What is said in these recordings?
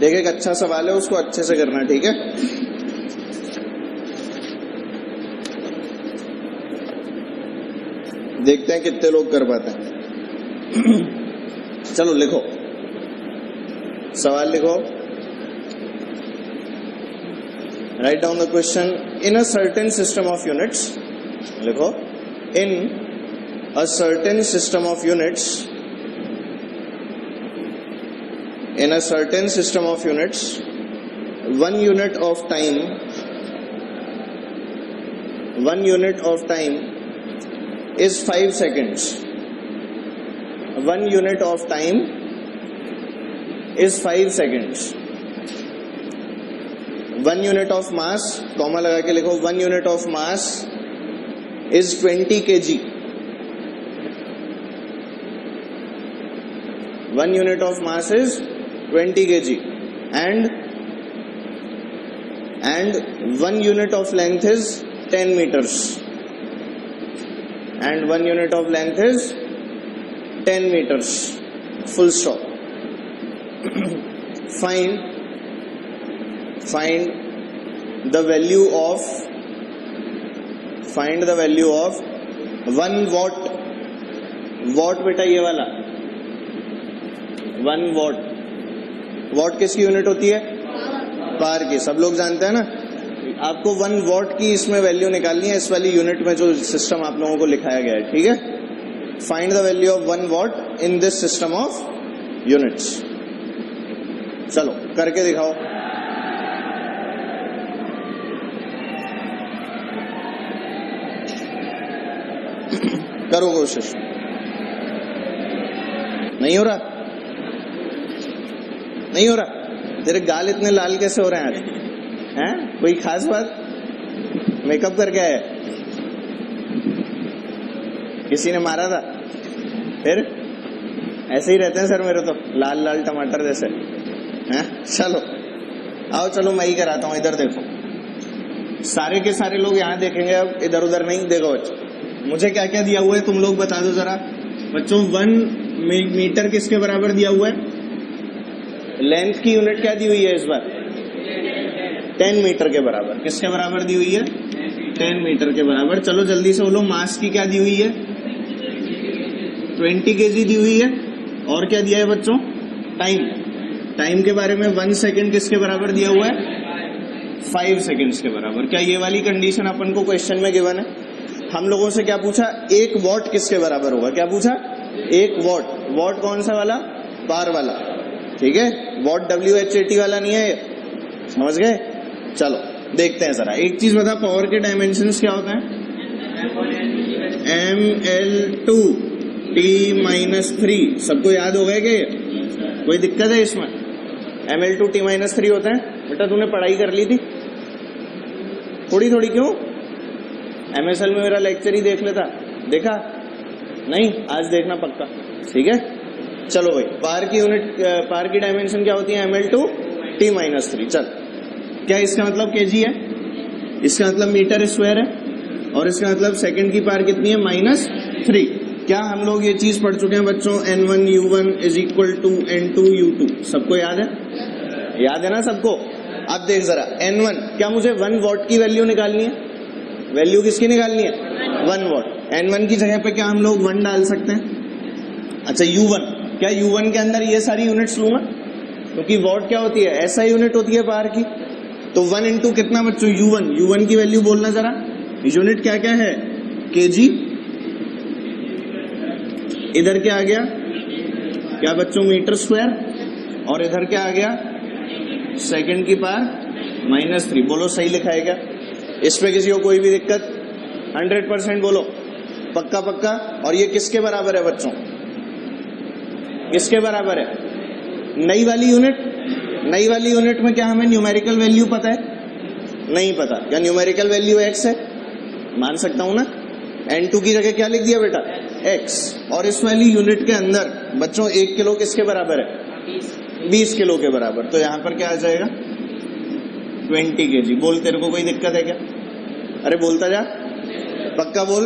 देख, एक अच्छा सवाल है, उसको अच्छे से करना, ठीक है। देखते हैं कितने लोग कर पाते हैं। चलो लिखो, सवाल लिखो। Write down the question. In a certain system of units, लिखो, in a certain system of units, in a certain system of units, 1 unit of time is 5 seconds. 1 unit of time is 5 seconds. 1 unit of mass, comma लगा के लिखो, 1 unit of mass is 20 kg. 1 unit of mass is 20 kg and 1 unit of length is 10 meters and 1 unit of length is 10 meters. Full stop. Find the value of 1 watt. watt बेटा ये वाला 1 watt. What किसकी unit होती है? Power की। सब लोग जानते हैं ना। आपको 1 वॉट की इसमें वैल्यू निकालनी है, इस वाली यूनिट में जो सिस्टम आप लोगों को लिखाया गया है, ठीक है। Find the value of 1 what in this system of units. चलो करके दिखाओ। करो कोशिश। नहीं हो रहा? नहीं हो रहा? तेरे गाल इतने लाल कैसे हो रहे हैं आज? हैं? कोई खास बात? मेकअप करके आया? किसी ने मारा था? फिर ऐसे ही रहते हैं सर मेरे तो, लाल लाल टमाटर जैसे। हैं? चलो आओ, चलो मैं ही कराता हूँ। इधर देखो, सारे के सारे लोग यहाँ देखेंगे, अब इधर उधर नहीं। देखो बच्चों, मुझे क्या क्या दिया हुआ है तुम लोग बता दो जरा। बच्चों 1 मीटर किसके बराबर दिया हुआ है? लेंथ की यूनिट क्या दी हुई है इस बार? 10 मीटर के बराबर। किसके बराबर दी हुई है? 10 मीटर के बराबर। चलो जल्दी से बोलो, मास की क्या दी हुई है? 20 kg दी हुई है। और क्या दिया है बच्चों? टाइम के बारे में 1 सेकेंड किसके बराबर दिया हुआ है? 5 सेकेंड्स के बराबर। क्या ये वाली कंडीशन अपन को क्वेश्चन में गिवन है? हम लोगों से क्या पूछा? 1 वॉट किसके बराबर होगा? क्या पूछा? 1 वॉट। वॉट कौन सा वाला? पावर वाला, ठीक है। वॉट WHAT वाला नहीं है ये, समझ गए? चलो देखते हैं जरा। एक चीज बता, पावर के डायमेंशंस क्या होते हैं? ML2 T-3। सबको याद हो गए क्या? कोई दिक्कत है इसमें? ML2 T-3 होता है। बेटा तूने पढ़ाई कर ली थी थोड़ी थोड़ी, क्यों? MSL में मेरा लेक्चर ही देख लेता। देखा नहीं? आज देखना पक्का, ठीक है। चलो भाई, पावर की यूनिट, पावर की डायमेंशन क्या होती है? ML2 T-3। चल, क्या इसका मतलब kg है? इसका मतलब मीटर स्क्वायर है, और इसका मतलब सेकंड की पावर कितनी है? -3। क्या हम लोग ये चीज पढ़ चुके हैं बच्चों? N1U1 = N2U2। सबको याद है? याद है ना सबको? अब देख जरा, N1, क्या मुझे 1 वॉट की वैल्यू निकालनी है? वैल्यू किसकी निकालनी है? 1 वॉट। N1 की जगह पे क्या हम लोग 1 डाल सकते हैं? अच्छा U1, क्या U1 के अंदर ये सारी यूनिट्स लूंगा? क्योंकि वॉट क्या होती है? ऐसा यूनिट होती है पावर की। तो 1 इंटू कितना बच्चों? U1 की वैल्यू बोलना जरा। यूनिट क्या क्या है? kg। इधर क्या आ गया? क्या बच्चों? Metre square. और इधर क्या आ गया? सेकंड की पावर -3। बोलो सही लिखा है क्या? इस पे किसी को कोई भी दिक्कत? 100% बोलो, पक्का पक्का। और ये किसके बराबर है बच्चों? किसके बराबर है? नई वाली यूनिट में क्या हमें न्यूमेरिकल वैल्यू पता है? नहीं पता। क्या न्यूमेरिकल वैल्यू x है? मान सकता हूं ना। N2 की जगह क्या लिख दिया बेटा? x। और इस वाली यूनिट के अंदर बच्चों 1 किलो किसके बराबर है? 20 किलो के बराबर। तो यहां पर क्या आ जाएगा? 20 kg। बोल, तेरे को कोई दिक्कत है क्या? अरे बोलता जा, पक्का बोल।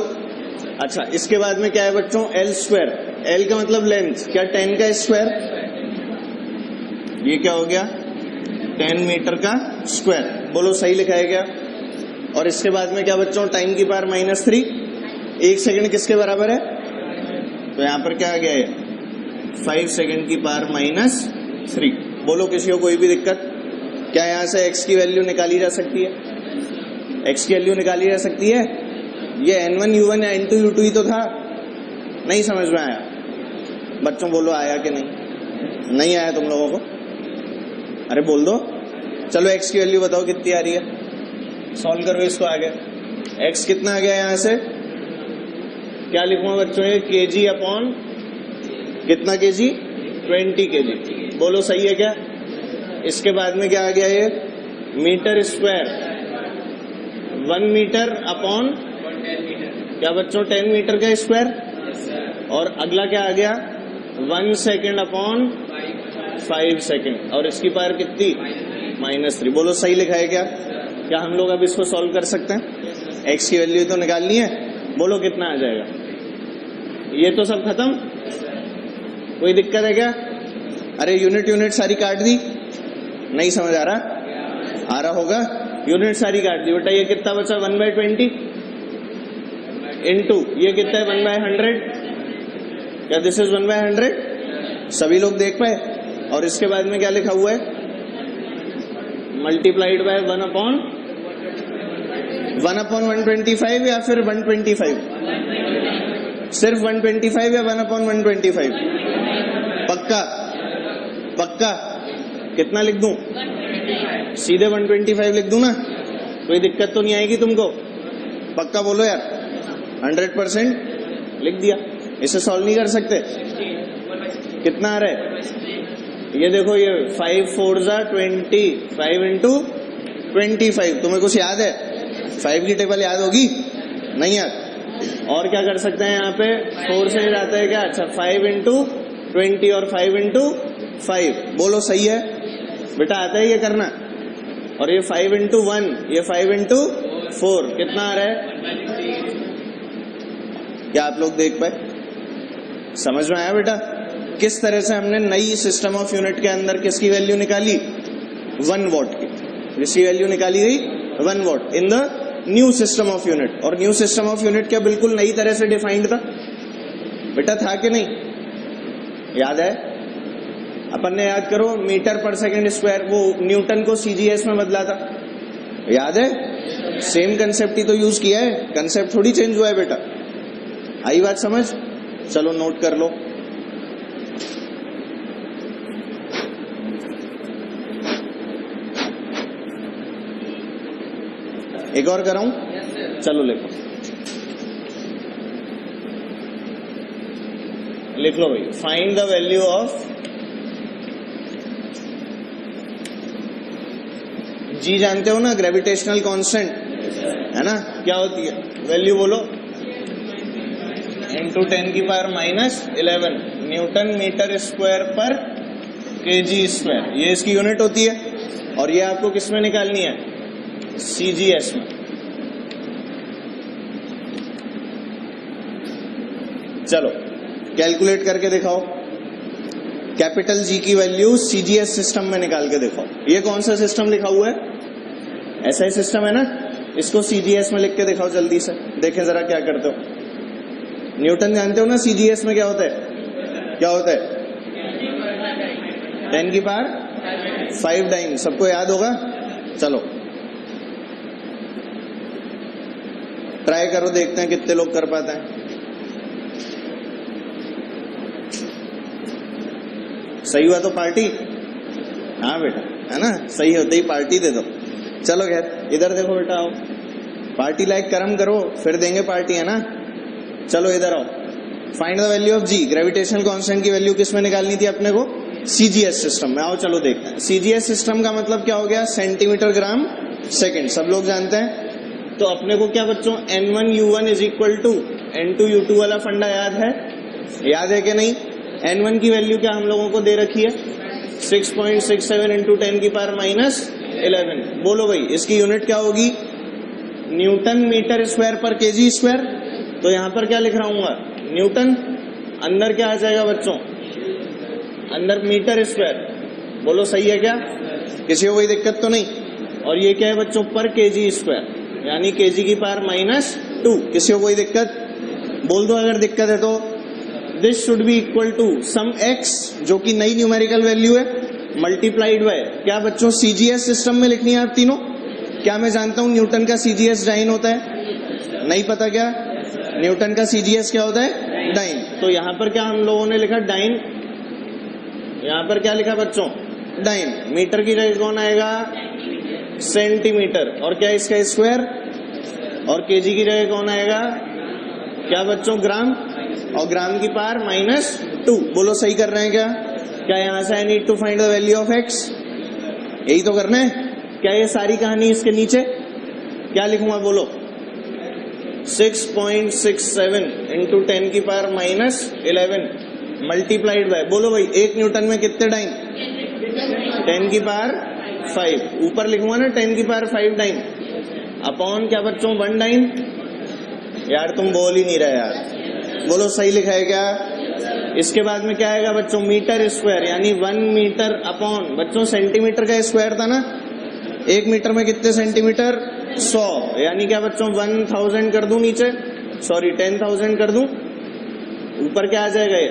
अच्छा, इसके बाद में क्या है बच्चों? L² L का मतलब लेंथ। क्या 10 का स्क्वायर? ये क्या हो गया? 10 मीटर का स्क्वायर। बोलो सही लिखा है क्या? और इसके बाद में क्या बच्चों, टाइम की पावर -3। 1 सेकंड किसके बराबर है? तो यहाँ पर क्या आ गया है, 5 सेकंड की पावर -3। बोलो किसी को कोई भी दिक्कत? क्या यहाँ से x की वैल्यू निकाली जा सकती है? x की वैल्यू निकाली जा सकती है? ये n1 u1 या n2 u2 ही तो था। नहीं समझ में आया? बच्चों बोलो आया कि नहीं आया तुम लोगों को? अरे बोल दो। चलो x की वैल्यू बताओ कितनी आ रही है, सॉल्व करो इसको आगे। x कितना आ गया यहाँ से? क्या लिखूंगा बच्चों, ये kg अपॉन कितना kg? 20 kg। बोलो सही है क्या? इसके बाद में क्या आ गया, ये मीटर स्क्वायर 1 मीटर अपॉन क्या बच्चों, 10 मीटर का स्क्वायर। और अगला क्या आ गया, 1 सेकेंड अपॉन 5 सेकेंड। और इसकी पावर कितनी? -3। बोलो सही लिखा है क्या? क्या हम लोग अब इसको सॉल्व कर सकते हैं? x की वैल्यू तो निकालनी है। बोलो कितना आ जाएगा? ये तो सब खत्म, कोई दिक्कत है क्या? अरे यूनिट सारी काट दी, नहीं समझ आ रहा? आ रहा होगा। यूनिट सारी काट दी बेटा। ये कितना बचा, 1/20 इंटू ये कितना है, 1/100। क्या दिस इज 1/100? सभी लोग देख पाए? और इसके बाद में क्या लिखा हुआ है, मल्टीप्लाइड बाय 1/125 या फिर 125? सिर्फ 125 या 1/125? पक्का? कितना लिख दूं? सीधे 125 लिख दूं ना? कोई दिक्कत तो नहीं आएगी तुमको? पक्का बोलो यार। 100% लिख दिया। इसे सॉल्व नहीं कर सकते? कितना आ रहा है ये देखो, ये 5 4 20, 5 इंटू 25। तुम्हें कुछ याद है? 5 की टेबल याद होगी? नहीं याद? और क्या कर सकते हैं यहाँ पे, 4 से जाता है क्या? अच्छा 5 इंटू 20 और 5 इंटू 5। बोलो सही है बेटा, आता है ये करना। और ये 5 इंटू 1, ये 5 इंटू 4, कितना आ रहा है? क्या आप लोग देख पाए? समझ में आया बेटा? किस तरह से हमने नई सिस्टम ऑफ यूनिट के अंदर किसकी वैल्यू निकाली? 1 वॉट की। जिसकी वैल्यू निकाली गई 1 what in the new system of unit. और न्यू सिस्टम ऑफ यूनिट क्या बिल्कुल नई तरह से डिफाइंड था बेटा, था कि नहीं? याद है? अपन ने याद करो, मीटर पर सेकंड स्क्वायर, वो न्यूटन को सीजीएस में बदला था। याद है? सेम कंसेप्ट ही तो यूज किया है, कंसेप्ट थोड़ी चेंज हुआ है बेटा। आई बात समझ? चलो नोट कर लो। एक और कराऊं? चलो लिखो, लिख लो भाई। फाइंड द वैल्यू ऑफ जी, जानते हो ना, ग्रेविटेशनल कांस्टेंट है ना? क्या होती है वैल्यू? बोलो। 10 की पावर -11 न्यूटन मीटर स्क्वायर पर केजी स्क्वायर, ये इसकी यूनिट होती है। और ये आपको किस में निकालनी है? सीजीएस में। चलो कैलकुलेट करके दिखाओ। कैपिटल जी की वैल्यू सीजीएस सिस्टम में निकाल के दिखाओ। ये कौन सा सिस्टम लिखा हुआ है? ऐसा ही सिस्टम है ना? इसको सीजीएस में लिख के दिखाओ जल्दी से, देखें जरा क्या करते हो। न्यूटन जानते हो ना सीजीएस में क्या होता है? क्या होता है? 10 की पावर 5 टाइम। सबको याद होगा? चलो ट्राई करो, देखते हैं कितने लोग कर पाते हैं। सही हुआ तो पार्टी? हाँ बेटा, है ना? सही होते ही पार्टी दे दो। चलो खैर इधर देखो बेटा, आओ। पार्टी लाइक कर्म करो फिर देंगे पार्टी, है ना? चलो इधर आओ। Find the value of G, gravitational constant की वैल्यू किस में निकालनी थी अपने को? सीजीएस सिस्टम में। आओ चलो देखते हैं। सीजीएस सिस्टम का मतलब क्या हो गया? सेंटीमीटर ग्राम सेकंड, सब लोग जानते हैं। तो अपने को क्या बच्चों, N1 U1 is equal to N2 U2 वाला फंडा याद है? याद है कि नहीं? N1 की वैल्यू क्या हम लोगों को दे रखी है? 6.67 इंटू 10 की पावर -11। बोलो भाई इसकी यूनिट क्या होगी? न्यूटन मीटर स्क्वायर पर केजी स्क्वायर। तो यहां पर क्या लिख रहा हूँ? न्यूटन। अंदर क्या आ जाएगा बच्चों? अंदर मीटर स्क्वायर। बोलो सही है क्या? किसी को कोई दिक्कत तो नहीं। और ये क्या है बच्चों, पर केजी स्क्वायर, यानी केजी की पावर -2। किसी को कोई दिक्कत? बोल दो अगर दिक्कत है तो। This should be equal to some x, जो कि नई न्यूमेरिकल वैल्यू है, मल्टीप्लाइड बाय क्या बच्चों, सीजीएस सिस्टम में लिखनी है आप तीनों। क्या मैं जानता हूं न्यूटन का सीजीएस डाइन होता है? नहीं पता क्या? न्यूटन का सीजीएस क्या होता है? डाइन। तो यहां पर क्या हम लोगों ने लिखा? डाइन। यहां पर क्या लिखा बच्चों? डाइन। मीटर की जगह कौन आएगा? सेंटीमीटर। और क्या इसका स्क्वायर। और केजी की जगह कौन आएगा? क्या बच्चों? ग्राम। और ग्राम की पावर -2। बोलो सही कर रहे हैं क्या? क्या यहां से I need to find the value of x, यही तो करना है क्या? ये सारी कहानी इसके नीचे क्या लिखूंगा बोलो? 6.67 इंटू 10 की पावर -11 मल्टीप्लाइड बाय, बोलो भाई 1 न्यूटन में कितने डाइन? 10 की पावर 5। ऊपर लिखूंगा ना 10 की पावर 5 डाइन, अपॉन क्या बच्चों? 1 डाइन। यार तुम बोल ही नहीं रहे यार, बोलो सही लिखा है क्या? इसके बाद में क्या आएगा बच्चों? मीटर स्क्वायर, यानी 1 मीटर अपॉन बच्चों सेंटीमीटर का स्क्वायर था ना, 1 मीटर में कितने सेंटीमीटर? 100, यानी क्या बच्चों? 1000 कर दूं नीचे, सॉरी 10,000 कर दूं, ऊपर क्या आ जाएगा ये?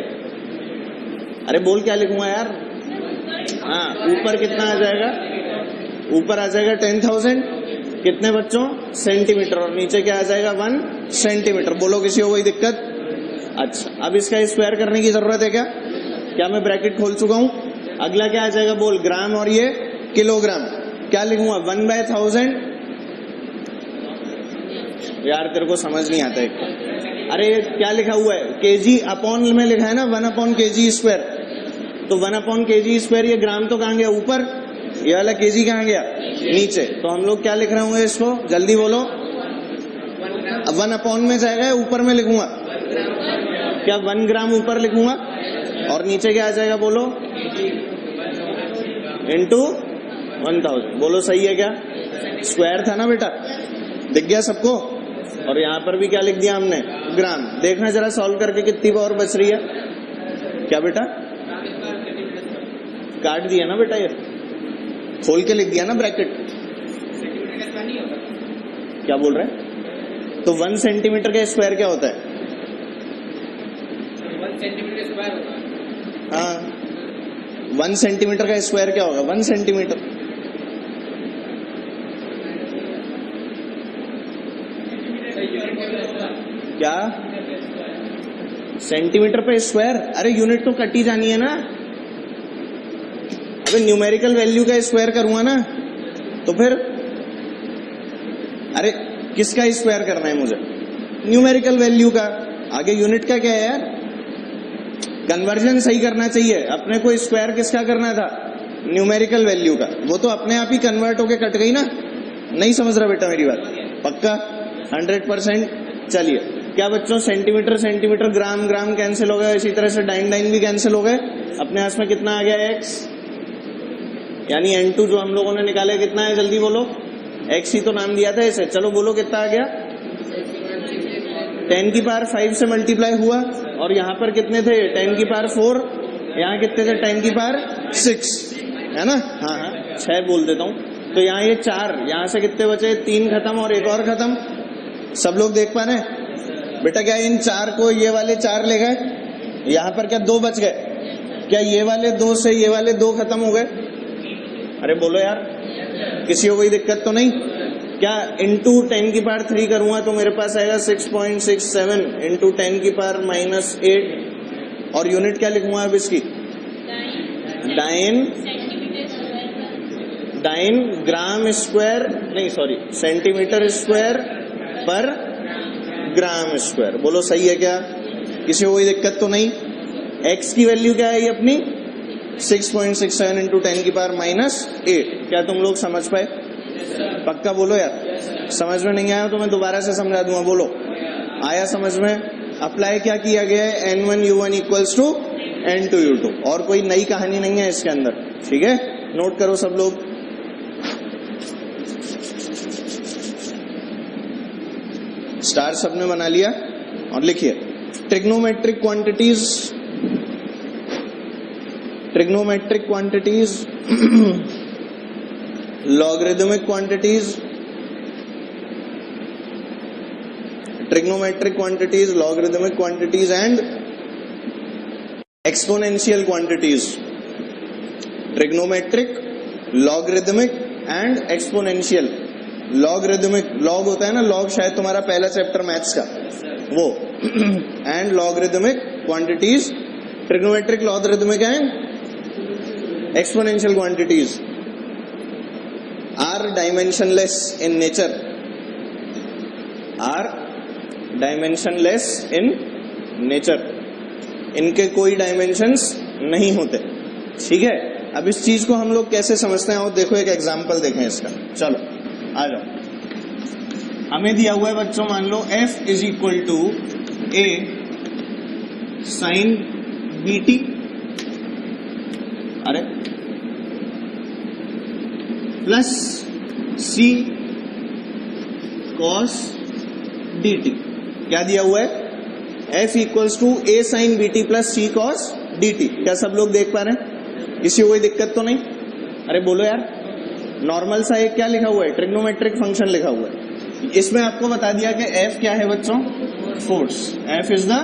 अरे बोल क्या लिखूंगा यार? हाँ, ऊपर कितना आ जाएगा? ऊपर आ जाएगा 10,000, कितने बच्चों? सेंटीमीटर। और नीचे क्या आ जाएगा? 1 सेंटीमीटर। बोलो किसी को कोई दिक्कत? अच्छा, अब इसका स्क्वायर करने की जरूरत है क्या? क्या मैं ब्रैकेट खोल चुका हूं? अगला क्या आ जाएगा बोल? ग्राम और ये किलोग्राम। क्या लिखूंगा? 1/1000। यार तेरे को समझ नहीं आता है। अरे क्या लिखा हुआ है? केजी अपॉन में लिखा है ना, 1/kg स्क्वायर। तो 1/kg स्क्वायर, ये ग्राम तो कहां गया? ऊपर। ये वाला केजी कहां गया? नीचे। तो हम लोग क्या लिख रहे होंगे इसको? जल्दी बोलो। 1 में जाएगा, ऊपर में लिखूंगा क्या? 1 ग्राम ऊपर लिखूंगा, और नीचे क्या आ जाएगा बोलो? इंटू 1000। बोलो सही है क्या? स्क्वायर था ना बेटा, दिख गया सबको। और यहां पर भी क्या लिख दिया हमने? ग्राम। देखना जरा सॉल्व करके कितनी पावर बच रही है। क्या बेटा? काट दिया ना बेटा, ये खोल के लिख दिया ना ब्रैकेट। क्या बोल रहे हैं? तो 1 सेंटीमीटर का स्क्वायर क्या होता है? 1 सेंटीमीटर स्क्वायर होगा। हाँ, 1 सेंटीमीटर का स्क्वायर क्या होगा? 1 सेंटीमीटर। क्या? सेंटीमीटर पे स्क्वायर? अरे यूनिट तो कटी जानी है ना। अबे न्यूमेरिकल वैल्यू का स्क्वायर करूंगा ना, तो फिर अरे किसका स्क्वायर करना है मुझे? न्यूमेरिकल वैल्यू का। आगे यूनिट का क्या है यार? कन्वर्जन सही करना चाहिए अपने को। स्क्वायर किसका करना था? न्यूमेरिकल वैल्यू का। वो तो अपने आप ही कन्वर्ट होके कट गई ना। नहीं समझ रहा बेटा मेरी बात? पक्का 100%। चलिए, क्या बच्चों? सेंटीमीटर सेंटीमीटर, ग्राम ग्राम कैंसिल हो गया, इसी तरह से डाइन डाइन भी कैंसिल हो गए। अपने हाथ में कितना आ गया? x, यानी n2 जो हम लोगों ने निकाला है कितना है? जल्दी बोलो। x ही तो नाम दिया था इसे। चलो बोलो कितना आ गया? 10 की पावर 5 से मल्टीप्लाई हुआ। और यहाँ पर कितने थे? 10 की पावर 4। यहाँ कितने थे? 10 की पावर 6, है ना? हाँ हाँ, 6 बोल देता हूँ। तो यहाँ ये 4, यहाँ से कितने बचे? 3 खत्म और एक और खत्म। सब लोग देख पा रहे हैं बेटा? क्या इन 4 को ये वाले 4 ले गए? यहाँ पर क्या 2 बच गए? क्या ये वाले 2 से ये वाले 2 खत्म हो गए? अरे बोलो यार, किसी को कोई दिक्कत तो नहीं? क्या इंटू 10 की पावर 3 करूंगा तो मेरे पास आएगा 6.67 इंटू 10 की पावर -8। और यूनिट क्या लिखूंगा अब इसकी? डाइन ग्राम स्क्वायर, नहीं सॉरी, सेंटीमीटर स्क्वायर पर ग्राम स्क्वायर। बोलो सही है क्या? किसी को कोई दिक्कत तो नहीं? x की वैल्यू क्या है ये अपनी? 6.67 इंटू 10 की पावर -8। क्या तुम लोग समझ पाए? पक्का बोलो यार। समझ में नहीं आया तो मैं दोबारा से समझा दूंगा। बोलो आया समझ में? अप्लाई क्या किया गया है? N1U1 equals to N2U2। और कोई नई कहानी नहीं है इसके अंदर, ठीक है? नोट करो सब लोग। स्टार सबने बना लिया? और लिखिए trigonometric quantities logarithmic quantities, trigonometric quantities, logarithmic quantities and exponential quantities. Trigonometric, logarithmic and exponential. Logarithmic, log होता है ना, लॉग शायद तुम्हारा पहला चैप्टर मैथ्स का, वो and logarithmic quantities, trigonometric, logarithmic and exponential quantities are dimensionless in nature, are dimensionless in nature. इनके कोई डायमेंशंस नहीं होते। ठीक है, अब इस चीज को हम लोग कैसे समझते हैं, और देखो एक एग्जांपल देखें इसका। चलो आ जाओ। हमें दिया हुआ है बच्चों, मान लो f is equal to a sine bt, अरे प्लस c cos dt। क्या दिया हुआ है? f equals to a sine bt plus c cos dt। क्या सब लोग देख पा रहे हैं? इसी कोई दिक्कत तो नहीं? अरे बोलो यार। नॉर्मल सा एक क्या लिखा हुआ है? ट्रिग्नोमेट्रिक फंक्शन लिखा हुआ है। इसमें आपको बता दिया कि f क्या है बच्चों? Force. f is the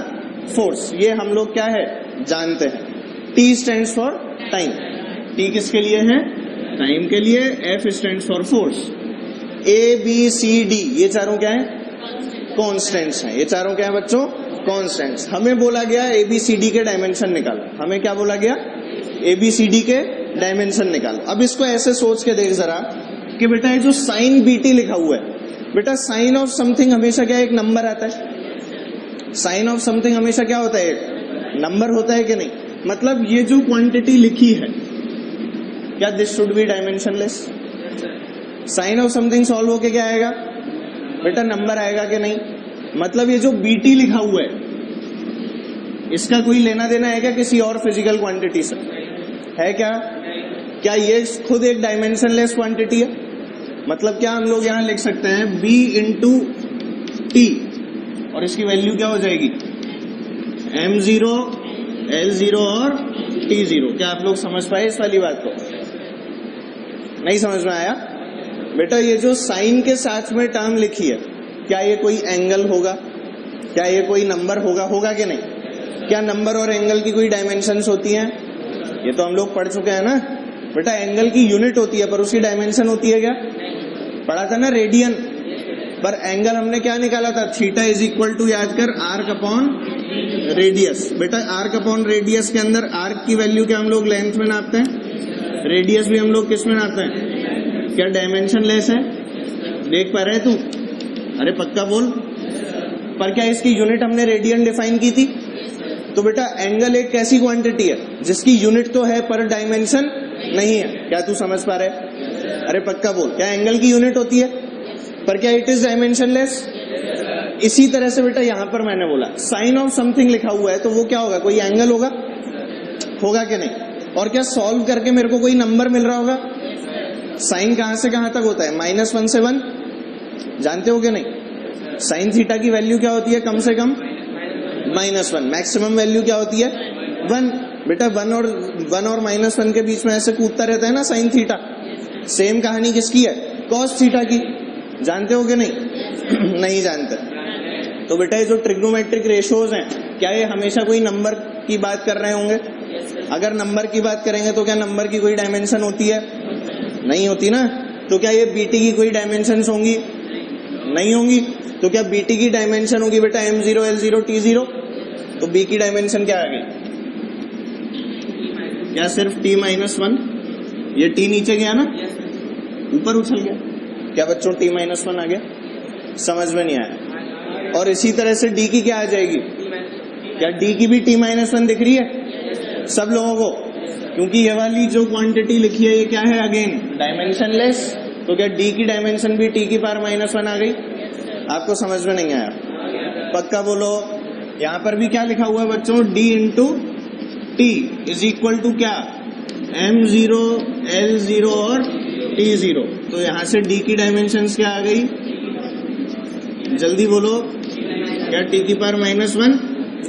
force. ये हम लोग क्या है जानते हैं। t stands for time. t किसके लिए है? टाइम के लिए। f stands for force. a b c d ये चारों क्या है? कॉन्स्टेंट्स हैं। ये चारों क्या है बच्चों? कॉन्स्टेंट्स। हमें बोला गया a b c d के डायमेंशन निकालो। हमें क्या बोला गया? a b c d के डायमेंशन निकालो। अब इसको ऐसे सोच के देख जरा कि बेटा ये जो साइन bt लिखा हुआ है, बेटा साइन ऑफ समथिंग हमेशा क्या एक नंबर आता है। साइन ऑफ समथिंग हमेशा क्या होता है? एक नंबर होता है कि नहीं? मतलब ये जो क्वांटिटी लिखी है, क्या this should be dimensionless? Sine of something solve होके क्या आएगा बेटा? नंबर आएगा कि नहीं? मतलब ये जो bt लिखा हुआ है, इसका कोई लेना देना है क्या किसी और फिजिकल क्वांटिटी से? है क्या? क्या ये खुद एक डायमेंशनलेस क्वांटिटी है? मतलब क्या हम लोग यहां लिख सकते हैं b इंटू टी, और इसकी वैल्यू क्या हो जाएगी? m0, l0 और t0। क्या आप लोग समझ पाए इस वाली बात को? नहीं समझ में आया? बेटा ये जो साइन के साथ में टर्म लिखी है, क्या ये कोई एंगल होगा? क्या ये कोई नंबर होगा? होगा कि नहीं? क्या नंबर और एंगल की कोई डायमेंशंस होती हैं? ये तो हम लोग पढ़ चुके हैं ना बेटा। एंगल की यूनिट होती है पर उसकी डायमेंशन होती है क्या? पढ़ा था ना रेडियन। पर एंगल हमने क्या निकाला था? थीटा इज इक्वल टू, याद कर, आर्क अपॉन रेडियस। बेटा आर्क अपॉन रेडियस के अंदर आर्क की वैल्यू क्या हम लोग लेंथ में नापते हैं? रेडियस भी हम लोग किस में नापते हैं? क्या डायमेंशन लेस है? देख पा रहे तू? अरे पक्का बोल। पर क्या इसकी यूनिट हमने रेडियन डिफाइन की थी? तो बेटा एंगल एक कैसी क्वांटिटी है जिसकी यूनिट तो है पर डायमेंशन नहीं है। क्या तू समझ पा रहे? अरे पक्का बोल। क्या एंगल की यूनिट होती है पर क्या इट इज डायमेंशनलेस? इसी तरह से बेटा यहां पर मैंने बोला साइन ऑफ समथिंग लिखा हुआ है, तो वो क्या होगा? कोई एंगल होगा? होगा कि नहीं? और क्या सॉल्व करके मेरे को कोई नंबर मिल रहा होगा? साइन कहां से कहां तक होता है? -1 से 1। जानते हो कि नहीं? साइन थीटा की वैल्यू क्या होती है? कम से कम -1। मैक्सिमम वैल्यू क्या होती है? 1। बेटा 1 और -1 के बीच में ऐसे कूदता रहता है ना साइन थीटा। सेम कहानी किसकी है? कॉस थीटा की। जानते हो कि नहीं? नहीं जानते। तो बेटा ये जो ट्रिग्नोमेट्रिक रेशियोज हैं, क्या ये हमेशा कोई नंबर की बात कर रहे होंगे? अगर नंबर की बात करेंगे तो क्या नंबर की कोई डायमेंशन होती है? नहीं होती ना। तो क्या ये बीटी की कोई डायमेंशन होंगी? नहीं होंगी। तो क्या बीटी की डायमेंशन होगी बेटा m0, l0, t0? तो बी की डायमेंशन क्या आ गई? क्या सिर्फ t-1? ये t नीचे गया ना, ऊपर उछल गया। क्या बच्चों t-1 आ गया? समझ में नहीं आया। और इसी तरह से d की क्या आ जाएगी? क्या d की भी t-1 दिख रही है सब लोगों को? क्योंकि ये वाली जो क्वांटिटी लिखी है ये क्या है? Again dimensionless. तो क्या d की डायमेंशन भी t की पावर -1 आ गई? आपको समझ में नहीं आया? पक्का बोलो। यहां पर भी क्या लिखा हुआ है बच्चों? d into T is equal to क्या? m0, l0 और t0। तो यहां से d की डायमेंशंस क्या आ गई? जल्दी बोलो। क्या t की पावर -1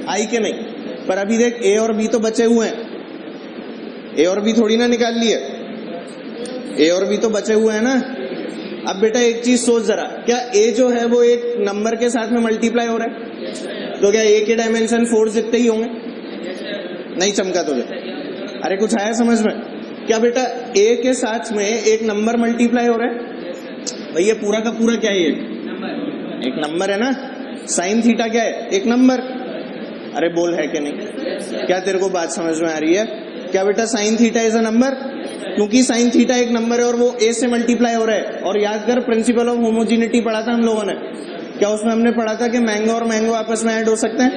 आई के नहीं? पर अभी देख a और b तो बचे हुए हैं। a और b थोड़ी ना निकाल लिए। ए और बी तो बचे हुए हैं ना। अब बेटा एक चीज सोच जरा, क्या ए जो है वो एक नंबर के साथ में मल्टीप्लाई हो रहा है? तो क्या ए के डायमेंशन 4 जितने ही होंगे? नहीं चमका तुझे? अरे कुछ आया समझ में? क्या बेटा ए के साथ में एक नंबर मल्टीप्लाई हो रहा है? भाई ये पूरा का पूरा क्या है? एक नंबर है ना। साइन थीटा क्या है? एक नंबर। अरे बोल है कि नहीं? क्या तेरे को बात समझ में आ रही है? क्या बेटा sign theta is a number? क्योंकि साइन थीटा एक नंबर है और वो ए से मल्टीप्लाई हो रहा है। और याद कर, प्रिंसिपल ऑफ होमोजिनिटी पढ़ा था हम लोगों ने। क्या उसमें हमने पढ़ा था कि मैंगो और मैंगो आपस में ऐड हो सकते हैं?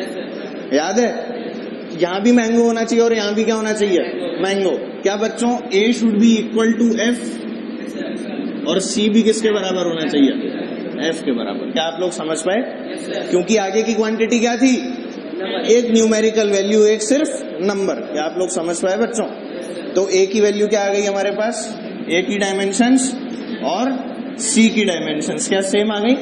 याद है? यहाँ भी मैंगो होना चाहिए और यहाँ भी क्या होना चाहिए? मैंगो। क्या बच्चों A should be equal to F और सी भी किसके बराबर होना चाहिए? एफ के बराबर। क्या आप लोग समझ पाए? क्योंकि आगे की क्वांटिटी क्या थी? एक न्यूमेरिकल वैल्यू, एक सिर्फ नंबर। क्या आप लोग समझ पाए बच्चों? तो ए की वैल्यू क्या आ गई हमारे पास? ए की डायमेंशंस और सी की डायमेंशंस क्या सेम आ गई?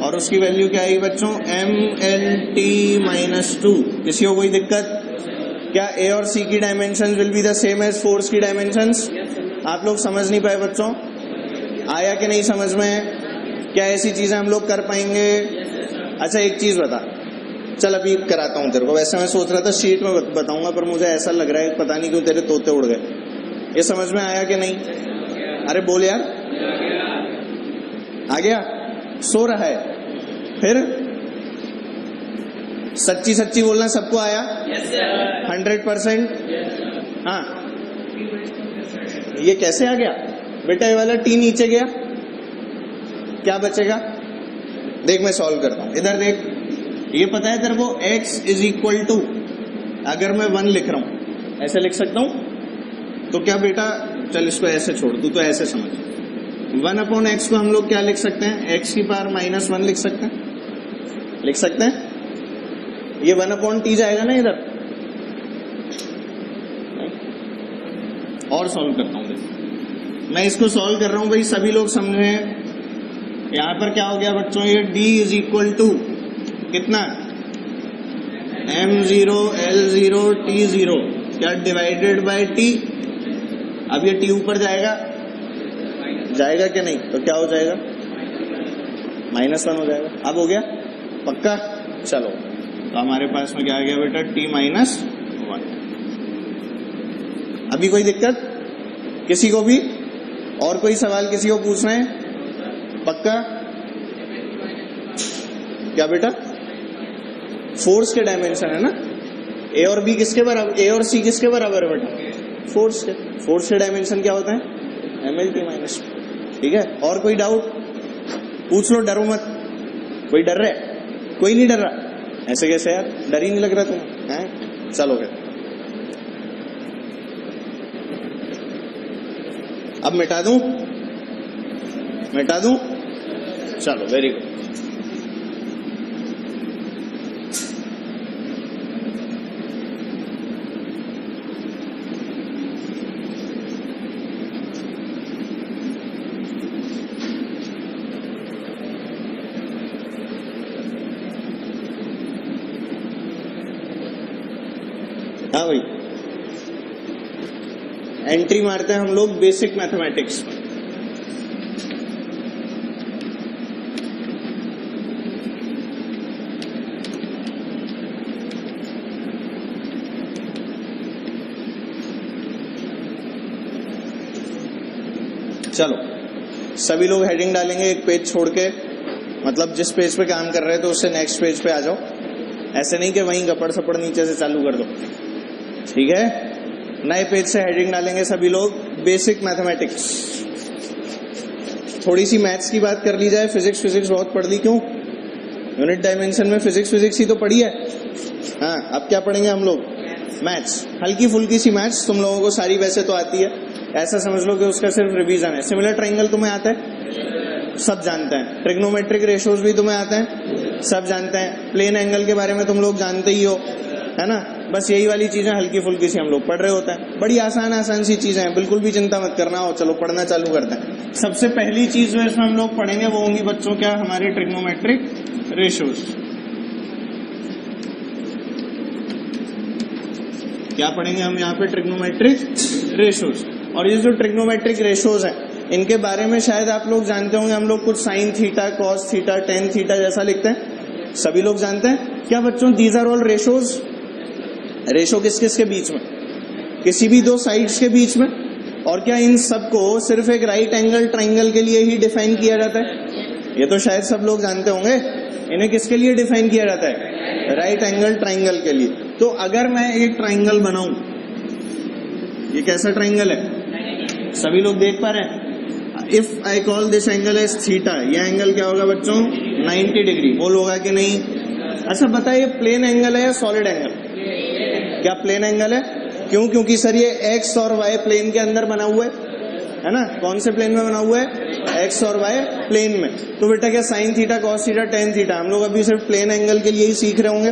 और उसकी वैल्यू क्या आई बच्चों? MLT-2। किसी को कोई दिक्कत? क्या ए और सी की dimensions will be the same as force की डायमेंशंस? आप लोग समझ नहीं पाए बच्चों? आया कि नहीं समझ में? क्या ऐसी चीजें हम लोग कर पाएंगे? अच्छा एक चीज बता, चल अभी कराता हूं तेरे को। वैसे मैं सोच रहा था शीट में बताऊंगा, पर मुझे ऐसा लग रहा है पता नहीं क्यों तेरे तोते उड़ गए। ये समझ में आया कि नहीं? अरे बोल यार। आ गया? सो रहा है? फिर सच्ची सच्ची बोलना, सबको आया? 100%? हाँ। ये कैसे आ गया बेटा? ये वाला टी नीचे गया, क्या बचेगा? देख मैं सॉल्व करता हूं, इधर देख। ये पता है तेरे को x इज इक्वल टू, अगर मैं 1 लिख रहा हूं ऐसे लिख सकता हूं? तो क्या बेटा, चल इसको ऐसे छोड़, तू तो ऐसे समझ। 1/x को हम लोग क्या लिख सकते हैं? x की पावर -1 लिख सकते हैं। लिख सकते हैं? ये 1/t जाएगा ना इधर। और सॉल्व करता हूं। मैं इसको सॉल्व कर रहा हूं भाई, सभी लोग समझे। यहां पर क्या हो गया बच्चों? ये d इज इक्वल टू कितना? m0 l0 t0 क्या डिवाइडेड बाय t। अब ये t ऊपर जाएगा, जाएगा क्या नहीं? तो क्या हो जाएगा? -1 हो जाएगा। अब हो गया पक्का? चलो तो हमारे पास में क्या आ गया बेटा? t-1। अभी कोई दिक्कत किसी को भी? और कोई सवाल किसी को पूछना है? पक्का? क्या बेटा? फोर्स के डायमेंशन है ना। ए और बी किसके बराबर? ए और सी किसके बराबर है बेटा? फोर्स के। फोर्स के डायमेंशन क्या होता है? MLT-2। ठीक है? और कोई डाउट पूछ लो, डरो मत। कोई डर रहा है? कोई नहीं डर रहा? ऐसे कैसे यार? डर ही नहीं लग रहा तुम्हें हैं? चलो फिर अब मिटा दूं? मिटा दूं? चलो वेरी गुड। हाँ भाई, एंट्री मारते हैं हम लोग बेसिक मैथमेटिक्स में। चलो सभी लोग हेडिंग डालेंगे एक पेज छोड़ के, मतलब जिस पेज पे काम कर रहे हैं तो उससे नेक्स्ट पेज पे आ जाओ। ऐसे नहीं कि वहीं गपड़ सपड़ नीचे से चालू कर दो, ठीक है? नए पेज से हेडिंग डालेंगे सभी लोग, बेसिक मैथमेटिक्स। थोड़ी सी मैथ्स की बात कर ली जाए। फिजिक्स बहुत पढ़ ली, क्यों? यूनिट डायमेंशन में फिजिक्स ही तो पढ़ी है। हाँ, अब क्या पढ़ेंगे हम लोग? मैथ्स। हल्की फुल्की सी मैथ्स, तुम लोगों को सारी वैसे तो आती है, ऐसा समझ लो कि उसका सिर्फ रिवीजन है। सिमिलर ट्रायंगल तुम्हें आता है? सब जानते हैं। ट्रिग्नोमेट्रिक रेशियोज भी तुम्हें आते हैं? सब जानते हैं। प्लेन एंगल के बारे में तुम लोग जानते ही हो, है ना? बस यही वाली चीजें हल्की फुल्की सी हम लोग पढ़ रहे होते हैं। बड़ी आसान सी चीजें हैं, बिल्कुल भी चिंता मत करना। हो चलो पढ़ना चालू करते हैं। सबसे पहली चीज जो इसमें हम लोग पढ़ेंगे वो होंगी बच्चों क्या? हमारी ट्रिग्नोमेट्रिक रेशियोज। क्या पढ़ेंगे हम यहाँ पे? Trigonometric ratios. और ये जो ट्रिग्नोमेट्रिक रेशियोज हैं इनके बारे में शायद आप लोग जानते होंगे, हम लोग कुछ sine theta, cos theta, tan theta जैसा लिखते हैं, सभी लोग जानते हैं क्या बच्चों? These are all ratios. Ratio किस किस के बीच में? किसी भी दो साइड्स के बीच में। और क्या इन सबको सिर्फ एक राइट एंगल ट्राइंगल के लिए ही डिफाइन किया जाता है? ये तो शायद सब लोग जानते होंगे। इन्हें किसके लिए डिफाइन किया जाता है? राइट एंगल ट्राइंगल के लिए। तो अगर मैं एक ट्राइंगल बनाऊं, ये कैसा ट्राइंगल है? सभी लोग देख पा रहे हैं। If I call this angle as theta, ये एंगल क्या होगा बच्चों? 90 डिग्री। बोल होगा कि नहीं? अच्छा बताइए, प्लेन एंगल है या सॉलिड एंगल? क्या प्लेन एंगल है? क्यों? क्योंकि सर ये एक्स और वाई प्लेन के अंदर बना हुआ है ना? कौन से प्लेन में बना हुआ है? एक्स और वाई प्लेन में। तो बेटा क्या sign theta, cos theta, tan theta हम लोग अभी सिर्फ प्लेन एंगल के लिए ही सीख रहे होंगे।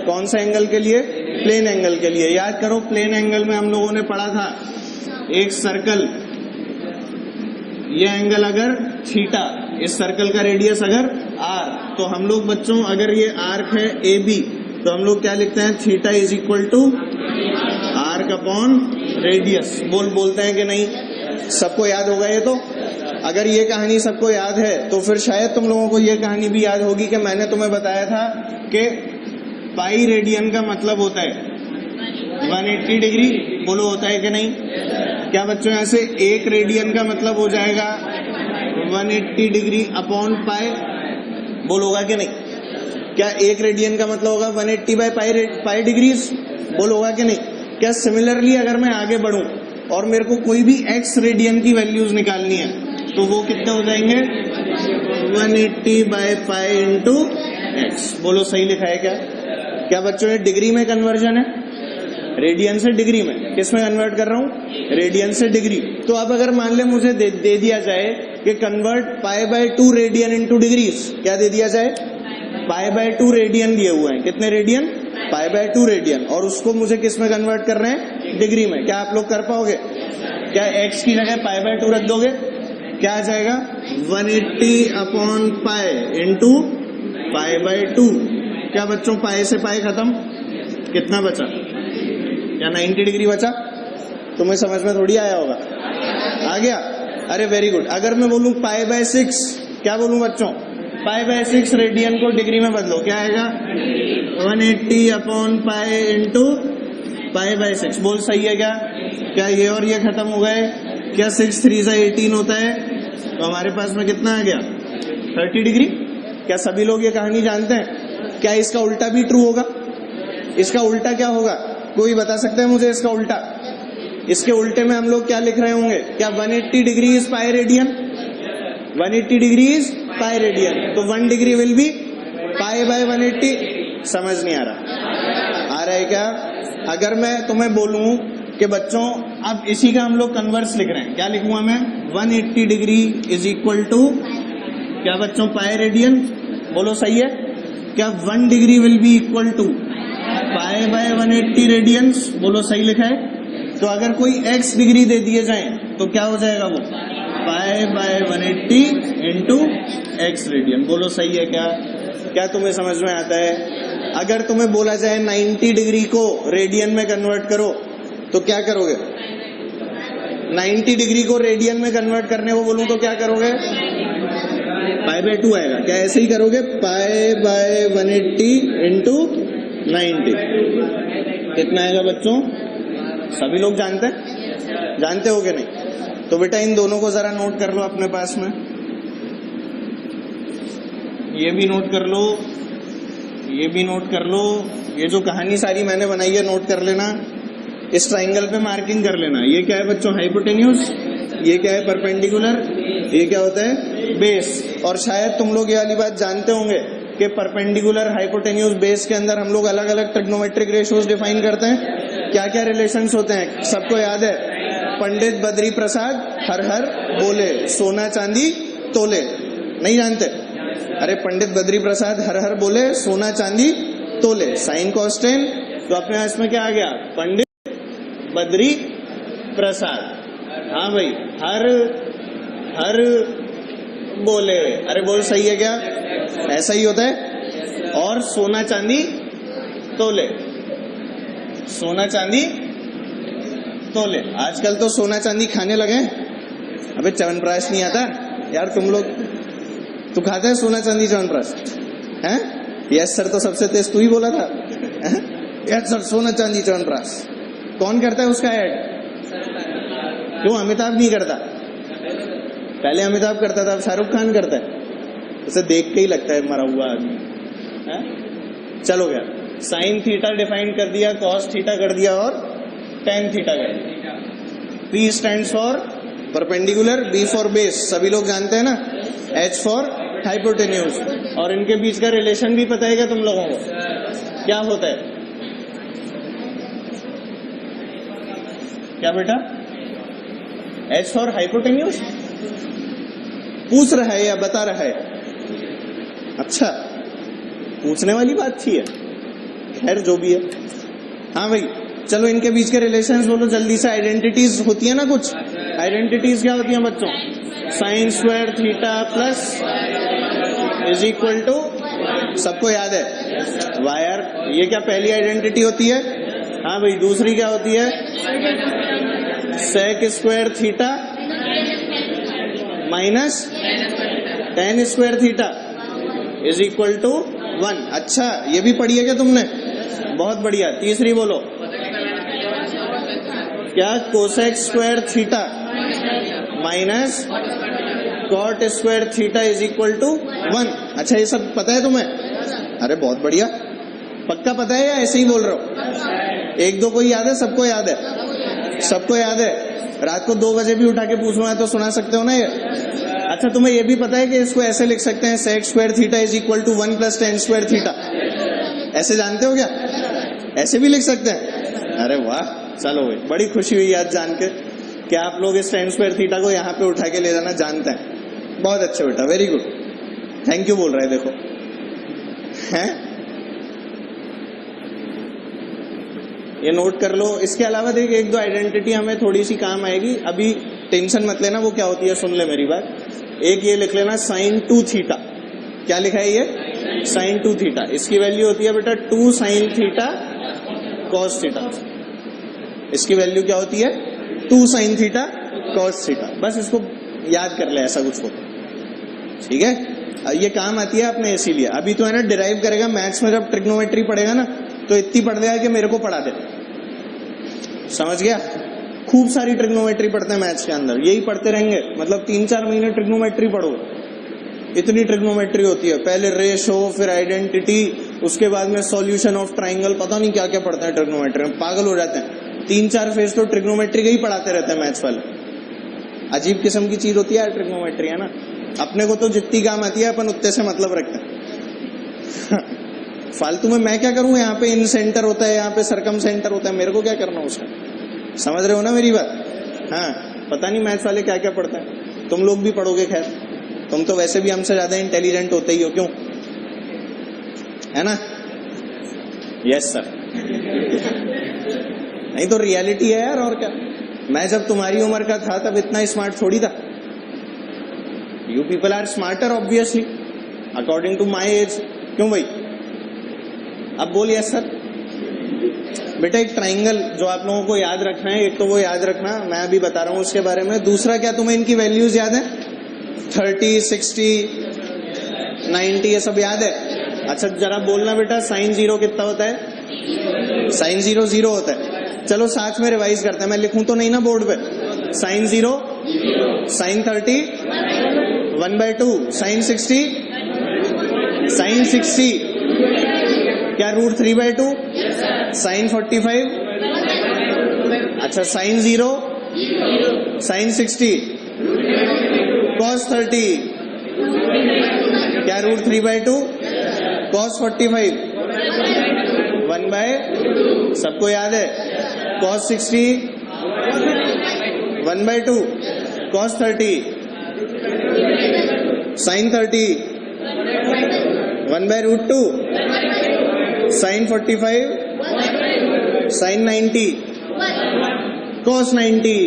कौन सा एंगल के लिए? प्लेन एंगल के लिए। याद करो, प्लेन एंगल में हम लोगों ने पढ़ा था एक सर्कल, ये एंगल अगर थीटा, इस सर्कल का रेडियस अगर आर, तो हम लोग बच्चों अगर ये आर्क है ए बी, तो हम लोग क्या लिखते हैं? Theta is equal to arc upon radius. बोलते हैं कि नहीं? सबको याद होगा ये? तो अगर ये कहानी सबको याद है तो फिर शायद तुम लोगों को ये कहानी भी याद होगी कि मैंने तुम्हें बताया था कि पाई रेडियन का मतलब होता है 180 डिग्री। बोलो होता है कि नहीं? क्या बच्चों ऐसे एक रेडियन का मतलब हो जाएगा 180 डिग्री अपॉन पाई। बोल होगा कि नहीं? क्या एक रेडियन का मतलब होगा 180 बाय पाई डिग्रीज? बोल होगा कि नहीं? क्या सिमिलरली अगर मैं आगे बढ़ूं और मेरे को कोई भी एक्स रेडियन की वैल्यूज निकालनी है तो वो कितने हो जाएंगे? 180 बाय पाई इंटू एक्स। बोलो सही लिखा है क्या? क्या बच्चों ये डिग्री में कन्वर्जन है? रेडियन से डिग्री में। किस में कन्वर्ट कर रहा हूं? रेडियन से डिग्री। तो अब अगर मान ले मुझे दे दिया जाए कि convert pi by 2 radian into degrees, क्या दे दिया जाए? पाई बाय 2 रेडियन दिए हुए हैं। कितने रेडियन? Pi by 2 radian. और उसको मुझे किस में कन्वर्ट कर रहे हैं? डिग्री में। क्या आप लोग कर पाओगे? क्या एक्स की जगह पाई बाय 2 रख दोगे? क्या आ जाएगा? 180 upon pi into pi by 2। क्या बच्चों पाई से पाई खत्म? कितना बचा? क्या 90 डिग्री बचा? तुम्हें समझ में थोड़ी आया होगा। आ गया? अरे वेरी गुड। अगर मैं बोलूं पाई बाय 6, क्या बोलूं बच्चों? पाई बाय 6 रेडियन को डिग्री में बदलो, क्या आएगा? 180 upon pi into pi by 6। बोल सही है क्या? क्या ये और ये खत्म हो गए? क्या 6 3 18 होता है? तो हमारे पास में कितना आ गया? 30 डिग्री। क्या सभी लोग ये कहानी जानते हैं? क्या इसका उल्टा भी ट्रू होगा? इसका उल्टा क्या होगा? कोई बता सकता है मुझे इसका उल्टा? इसके उल्टे में हम लोग क्या लिख रहे होंगे? क्या 180 degree is pi radian? 180 degree is pi radian. तो 1 degree will B pi by 180। समझ नहीं आ रहा? आ रहा है क्या? अगर मैं तुम्हें बोलूं कि बच्चों अब इसी का हम लोग कन्वर्स लिख रहे हैं, क्या लिखूंगा मैं? 180 डिग्री इज इक्वल टू क्या बच्चों? Pi radian. बोलो सही है? क्या 1 degree will be equal to pi by 180 radians? बोलो सही लिखा है? तो अगर कोई x डिग्री दे दिए जाए तो क्या हो जाएगा वो? पाई बाय 180 इंटू एक्स रेडियन। बोलो सही है क्या? क्या तुम्हें समझ में आता है? अगर तुम्हें बोला जाए 90 डिग्री को रेडियन में कन्वर्ट करो तो क्या करोगे? 90 डिग्री को रेडियन में कन्वर्ट करने को बोलूं तो क्या करोगे? पाई बाय 2 आएगा। क्या ऐसे ही करोगे? पाई बाय 180 इंटू 90। कितना आएगा बच्चों? सभी लोग जानते हैं? जानते हो कि नहीं? तो बेटा इन दोनों को जरा नोट कर लो अपने पास में। ये भी नोट कर लो, ये भी नोट कर लो। ये जो कहानी सारी मैंने बनाई है नोट कर लेना। इस ट्राइंगल पे मार्किंग कर लेना। ये क्या है बच्चों? हाइपोटेन्यूज। ये क्या है? परपेंडिकुलर। ये क्या होता है? बेस। और शायद तुम लोग ये वाली बात जानते होंगे कि परपेंडिकुलर, हाइपोटेन्यूज, बेस के अंदर हम लोग अलग अलग ट्रिग्नोमेट्रिक रेशियोज डिफाइन करते हैं। क्या क्या रिलेशंस होते हैं सबको याद है? पंडित बद्री प्रसाद हर हर बोले, सोना चांदी तोले। नहीं जानते? अरे पंडित बद्री प्रसाद हर हर बोले, सोना चांदी तोले। Sine cos tan. तो अपने पास में क्या आ गया? पंडित बद्री प्रसाद। हाँ भाई, हर हर बोले। अरे बोल सही है क्या? ऐसा ही होता है। और सोना चांदी तोले, सोना चांदी तोले। आजकल तो सोना चांदी खाने लगे, अबे च्यवनप्राश नहीं आता यार तुम लोग? तू खाता है सोना चांदी च्यवनप्राश? हैं? यस सर तो सबसे तेज तू ही बोला था। यस सर सोना चांदी च्यवनप्राश। कौन करता है उसका ऐड? क्यों अमिताभ नहीं करता? पहले अमिताभ करता था, अब शाहरुख खान करता है। उसे देख के ही लगता है मरा हुआ आदमी। चलो गया, साइन थीटा डिफाइन कर दिया, कॉस थीटा कर दिया और टेन थीटा कर दिया। P stands for perpendicular, B for base, सभी लोग जानते हैं ना, H फॉर हाइपोटेन्यूज। और इनके बीच का रिलेशन भी पता है क्या तुम लोगों को? क्या होता है? क्या बेटा? H फॉर हाइपोटेन्यूज पूछ रहा है या बता रहा है? अच्छा, पूछने वाली बात थी है। खैर जो भी है। हाँ भाई चलो इनके बीच के रिलेशंस बोलो जल्दी से। आइडेंटिटीज होती है ना कुछ, आइडेंटिटीज क्या होती हैं बच्चों? Sine square theta plus is equal to, सबको याद है वायर, ये क्या पहली आइडेंटिटी होती है? हाँ भाई दूसरी क्या होती है? Sec square theta minus tan square theta is equal to 1। अच्छा ये भी पढ़ी है क्या तुमने? बहुत बढ़िया। तीसरी बोलो क्या? Cosec square theta minus cot square theta is equal to 1। अच्छा ये सब पता है तुम्हें? अरे बहुत बढ़िया। पक्का पता है या ऐसे ही बोल रहे हो? एक दो कोई याद है? सबको याद है? सबको याद है? रात को 2 बजे भी उठा के पूछना है तो सुना सकते हो ना ये? अच्छा तुम्हें ये भी पता है कि इसको ऐसे लिख सकते हैं, sec square theta is equal to 1 plus tan square theta. ऐसे जानते हो क्या? ऐसे भी लिख सकते हैं? अरे वाह, चलो भाई बड़ी खुशी हुई आज जान के कि आप लोग इस टेन स्क्वायर थीटा को यहाँ पे उठा के ले जाना जानते हैं। बहुत अच्छे बेटा, वेरी गुड, थैंक यू बोल रहे हैं। देखो हैं, ये नोट कर लो। इसके अलावा देखिए एक दो आइडेंटिटी हमें थोड़ी सी काम आएगी, अभी टेंशन मत लेना। वो क्या होती है सुन ले मेरी बात। एक ये लिख लेना साइन 2 थीटा। क्या लिखा है ये? Sign 2 theta. इसकी वैल्यू होती है बेटा 2 साइन थीटा कॉस थीटा। इसकी वैल्यू क्या होती है? 2 साइन थीटा कॉस थीटा। बस इसको याद कर ले, ऐसा कुछ हो, ठीक है? ये काम आती है अपने, इसीलिए अभी तो है ना डिराइव करेगा मैथ्स में, जब ट्रिग्नोमेट्री पढ़ेगा ना तो इतनी पढ़ देगा कि मेरे को पढ़ा दे। समझ गया? खूब सारी ट्रिग्नोमेट्री पढ़ते हैं मैथ्स के अंदर, यही पढ़ते रहेंगे, मतलब 3-4 महीने ट्रिग्नोमेट्री पढ़ो। इतनी ट्रिग्नोमेट्री होती है, पहले रेशो, फिर आइडेंटिटी, उसके बाद में सॉल्यूशन ऑफ ट्राइंगल, पता नहीं क्या क्या पढ़ते हैं ट्रिग्नोमेट्री में, पागल हो जाते हैं। 3-4 फेज तो ट्रिग्नोमेट्री के ही पढ़ाते रहते हैं मैथ्स वाले। अजीब किस्म की चीज होती है ट्रिग्नोमेट्री, है ना? अपने को तो जितनी काम आती है अपन उतने से मतलब रखते हैं। फालतू में मैं क्या करूं? यहाँ पे इन सेंटर होता है, यहाँ पे सरकम सेंटर होता है, मेरे को क्या करना उसका? समझ रहे हो ना मेरी बात? हाँ, पता नहीं मैथ्स वाले क्या क्या पढ़ते हैं। तुम लोग भी पढ़ोगे, खैर तुम तो वैसे भी हमसे ज्यादा इंटेलिजेंट होते ही हो, क्यों? है ना? Yes sir. नहीं तो रियलिटी है यार, और क्या। मैं जब तुम्हारी उम्र का था तब इतना स्मार्ट थोड़ी था। You people are smarter obviously according to my age. क्यों भाई? अब बोल यस सर। बेटा एक ट्राइंगल जो आप लोगों को याद रखना है, एक तो वो याद रखना, मैं अभी बता रहा हूं उसके बारे में। दूसरा क्या तुम्हें इनकी वैल्यूज याद है? 30, 60, 90 ये सब याद है? अच्छा जरा बोलना बेटा, साइन 0 कितना होता है? साइन 0 0 होता है। चलो साथ में रिवाइज करते हैं, मैं लिखूं तो नहीं ना बोर्ड पे? साइन 0, साइन 30, 1/2, साइन 60, साइन 60 क्या √3/2, साइन 45, अच्छा साइन 0, साइन 60, कॉस 30 क्या √3/2, कॉस 45, 1/, सबको याद है? Cos 60, 1/2, cos 30, sine 30, 1/√2, sine 45, sine 90, cos 90,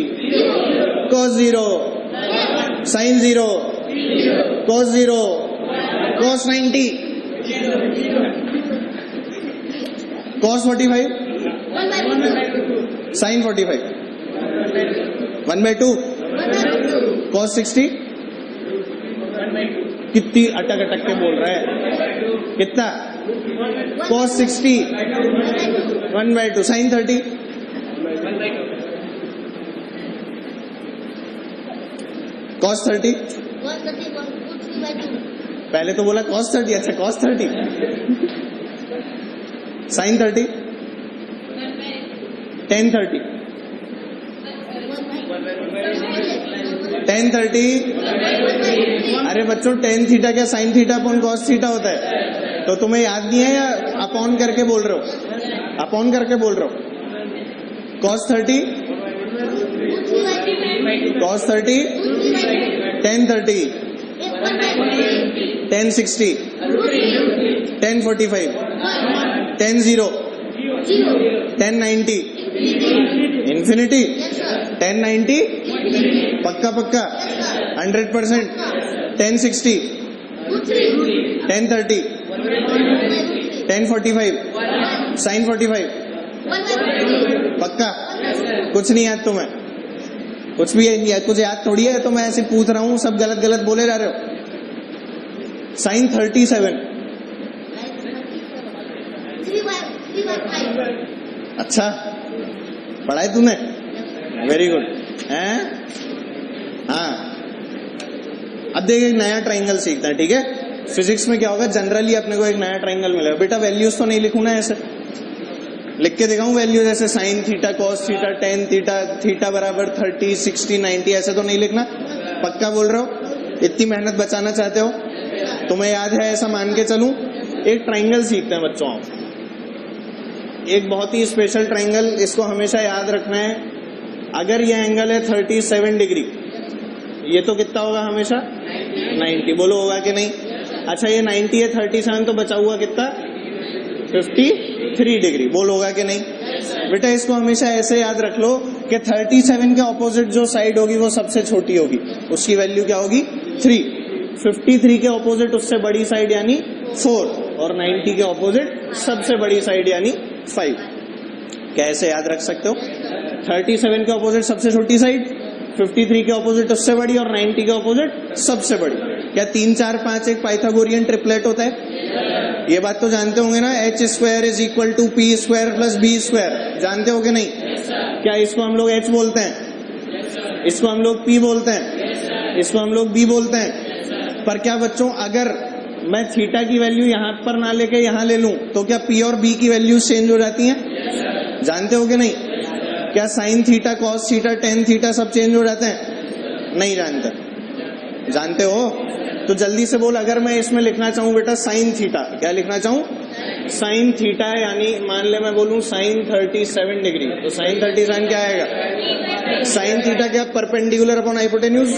cos 0, sine 0, cos 0, cos 90, cos 45, sine 45, 1/2, cos 60 कितनी अटक अटक के बोल रहा है, कितना cos 60 1/2 sin 30 cos 30 पहले तो बोला cos 30, अच्छा cos 30 sin 30 tan 30 tan 30 अरे बच्चों tan थीटा क्या sin theta upon cos theta होता है, तो तुम्हें याद नहीं है या अपॉन करके बोल रहे हो, अपॉन करके बोल रहे हो। cos 30 cos 30 tan 30 tan 60 tan 45 tan 0 tan 90 infinity tan 90 पक्का पक्का 100% tan 60 tan 30 tan 45 sin 45 पक्का। कुछ नहीं याद तुम्हें, कुछ भी याद, कुछ याद थोड़ी है, तो मैं ऐसे पूछ रहा हूँ, सब गलत गलत बोले जा रहे हो। sin 37 अच्छा पढ़ा है तूने, वेरी गुड है। हाँ अब देख एक नया ट्राइंगल सीखता है, ठीक है। फिजिक्स में क्या होगा, जनरली अपने को एक नया ट्राइंगल मिलेगा। बेटा वैल्यूज तो नहीं लिखूं ना, ऐसे लिख के दिखाऊं वैल्यू, जैसे sign theta cos theta tan theta theta बराबर 30 60 90, ऐसे तो नहीं लिखना, पक्का बोल रहे हो। इतनी मेहनत बचाना चाहते हो, तुम्हें याद है ऐसा मान के चलूं। एक ट्राइंगल सीखते हैं बच्चों, एक बहुत ही स्पेशल ट्राइंगल, इसको हमेशा याद रखना है। अगर ये एंगल है 37 डिग्री, ये तो कितना होगा हमेशा 90, बोलो होगा कि नहीं। अच्छा ये 90 है, 37 तो बचा हुआ कितना 53 डिग्री, बोल होगा कि नहीं। बेटा इसको हमेशा ऐसे याद रख लो कि 37 के ऑपोजिट जो साइड होगी वो सबसे छोटी होगी, उसकी वैल्यू क्या होगी 3। 53 के ऑपोजिट उससे बड़ी साइड यानी 4, और 90 के ऑपोजिट सबसे बड़ी साइड यानी 5। कैसे याद रख सकते हो, 37 के ऑपोजिट सबसे छोटी साइड, 53 के ऑपोजिट उससे बड़ी, और 90 के ऑपोजिट सबसे बड़ी। क्या 3 4 5 एक पाइथागोरियन ट्रिपलेट होता है, ये बात तो जानते होंगे ना। h square is equal to P square plus B square, जानते हो कि नहीं। क्या इसको हम लोग h बोलते हैं, इसको हम लोग p बोलते हैं, इसको हम लोग b बोलते हैं। पर क्या बच्चों, अगर मैं थीटा की वैल्यू यहाँ पर ना लेके यहाँ ले लूं, तो क्या p और b की वैल्यूज चेंज हो जाती हैं, जानते हो कि नहीं। क्या sign theta cos theta tan theta सब चेंज हो जाते हैं, नहीं जानते, जानते हो। तो जल्दी से बोल, अगर मैं इसमें लिखना चाहूं बेटा साइन थीटा, क्या लिखना चाहूं साइन थीटा, यानी मान ले मैं बोलूं साइन 37 डिग्री, तो साइन 37 क्या आएगा, साइन थीटा क्या परपेंडिकुलर अपॉन हाइपोटेन्यूज,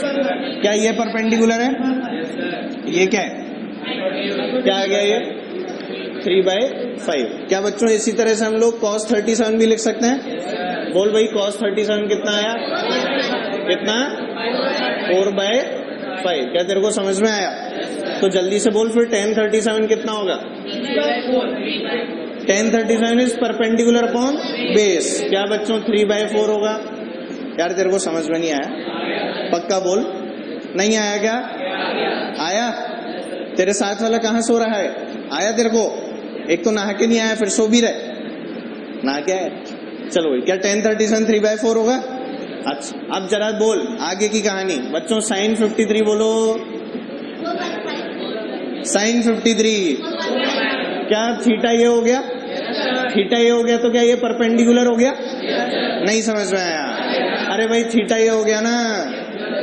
क्या ये परपेंडिकुलर है, ये क्या है, क्या आ गया ये 3/5। क्या बच्चों इसी तरह से हम लोग cos 37 भी लिख सकते हैं। बोल भाई cos 37 कितना आया, कितना 4/5। क्या तेरे को समझ में आया, तो जल्दी से बोल फिर tan 37 कितना होगा, tan 37 is perpendicular upon base, क्या बच्चों 3/4 होगा। यार तेरे को समझ में नहीं आया, पक्का बोल, नहीं आया क्या, आया। तेरे साथ वाला कहाँ सो रहा है, आया तेरे को, एक तो नहा के नहीं आया फिर सो भी रहे, नहा के आया। चलो भाई, क्या tan 37 3/4 होगा। अच्छा अब जरा बोल आगे की कहानी बच्चों, साइन 53 बोलो, साइन 53 क्या थीटा ये हो गया, थीटा ये हो गया, तो क्या ये परपेंडिकुलर हो गया, नहीं समझ में आया। अरे भाई थीटा ये हो गया ना,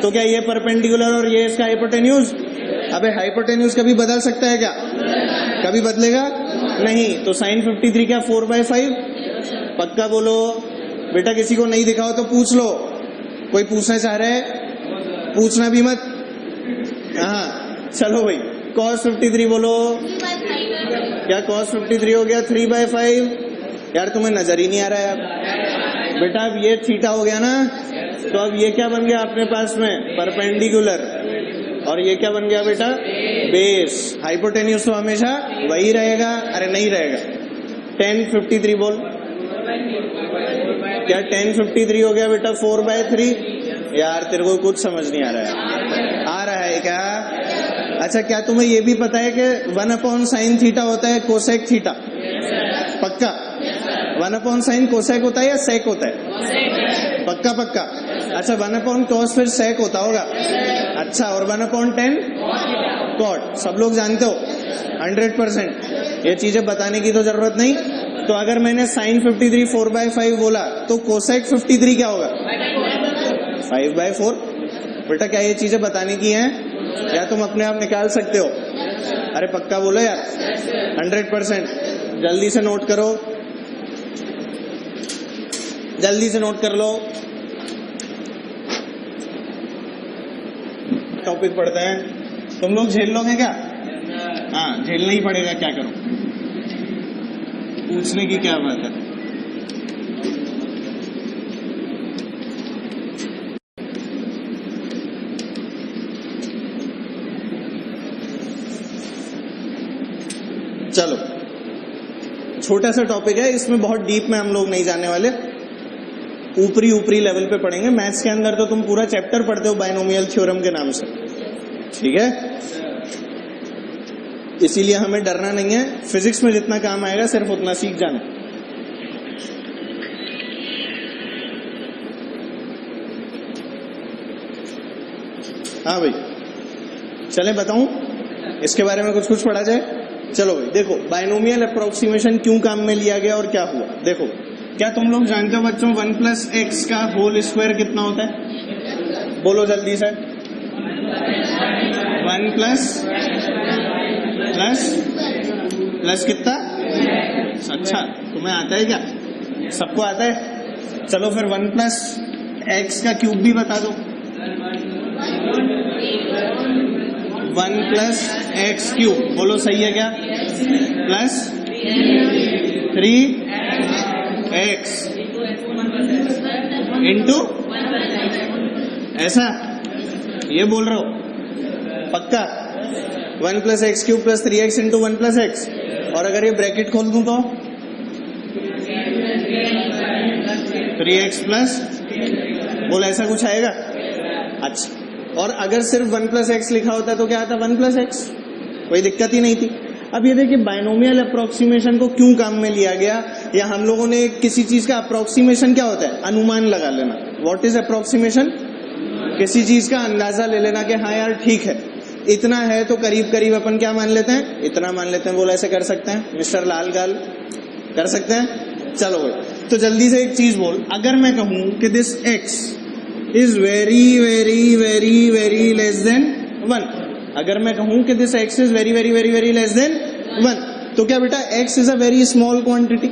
तो क्या ये परपेंडिकुलर और ये इसका हाइपोटेन्यूज। अबे हाइपोटेन्यूज कभी बदल सकता है क्या, कभी बदलेगा नहीं। तो साइन 53 क्या 4/5, पक्का बोलो। बेटा किसी को नहीं दिखाओ तो पूछ लो, कोई पूछना चाह रहा है पूछना भी मत। हाँ चलो भाई cos 53 बोलो, क्या cos 53 हो गया 3/5। यार तुम्हें नजर ही नहीं आ रहा है यार। बेटा अब ये थीटा हो गया ना, तो अब ये क्या बन गया अपने पास में परपेंडिकुलर, और ये क्या बन गया बेटा बेस। हाइपोटेन्यूज तो हमेशा वही रहेगा, अरे नहीं रहेगा। tan 53 बोल, क्या tan 53 हो गया बेटा 4/3, यार तेरे को कुछ समझ नहीं आ रहा है। आ रहा है क्या? अच्छा, क्या तुम्हें ये भी पता है कि 1/sin थीटा होता है कोसेक थीटा? पक्का? 1/sin कोसेक होता है या सेक होता है? पक्का पक्का। अच्छा, 1/cos फिर सेक होता होगा। अच्छा, और 1/10 कॉट, सब लोग जानते हो 100%। ये चीजें बताने की तो जरूरत नहीं। तो अगर मैंने sin 53 4/5 बोला तो कोसेक 53 क्या होगा? 5/4। बेटा क्या ये चीजें बताने की हैं या तुम अपने आप निकाल सकते हो? अरे पक्का बोलो यार, 100%। जल्दी से नोट करो, जल्दी से नोट कर लो। टॉपिक पढ़ते हैं। तुम लोग झेल लोगे क्या? हाँ, झेलना ही पड़ेगा, क्या करो, पूछने की क्या बात है। चलो, छोटा सा टॉपिक है, इसमें बहुत डीप में हम लोग नहीं जाने वाले, ऊपरी ऊपरी लेवल पे पढ़ेंगे। मैथ्स के अंदर तो तुम पूरा चैप्टर पढ़ते हो बायनोमियल थ्योरम के नाम से, ठीक है? इसीलिए हमें डरना नहीं है। फिजिक्स में जितना काम आएगा सिर्फ उतना सीख जाना। हाँ भाई, चले बताऊं इसके बारे में कुछ पढ़ा जाए। चलो भाई, देखो बायनोमियल अप्रोक्सीमेशन क्यों काम में लिया गया और क्या हुआ। देखो, क्या तुम लोग जानते हो बच्चों 1+x का होल स्क्वायर कितना होता है? बोलो जल्दी से। 1 प्लस कितना? अच्छा, तुम्हें आता है क्या? सबको आता है? चलो फिर 1+x का क्यूब भी बता दो। 1+x³ बोलो सही है क्या? प्लस 3x इंटू ऐसा, ये बोल रहे हो? पक्का? 1+x³ plus 3x into 1+x। और अगर ये ब्रैकेट खोल दूं तो 3x प्लस, बोल ऐसा कुछ आएगा? अच्छा, और अगर सिर्फ 1+x लिखा होता तो क्या आता? 1+x, कोई दिक्कत ही नहीं थी। अब ये देखिए बायनोमियल अप्रोक्सीमेशन को क्यों काम में लिया गया, या हम लोगों ने किसी चीज का अप्रोक्सीमेशन क्या होता है? अनुमान लगा लेना। What is approximation? किसी चीज का अंदाजा ले लेना कि हाँ यार ठीक है, इतना है तो करीब करीब अपन क्या मान लेते हैं? इतना मान लेते हैं। बोला ऐसे कर सकते हैं मिस्टर लाल गाल? कर सकते हैं? चलो भाई, तो जल्दी से एक चीज बोल। अगर मैं कहूं कि this x is very very very very less than 1, अगर मैं कहूं कि this x is very very very very less than 1, तो क्या बेटा x is a very small quantity?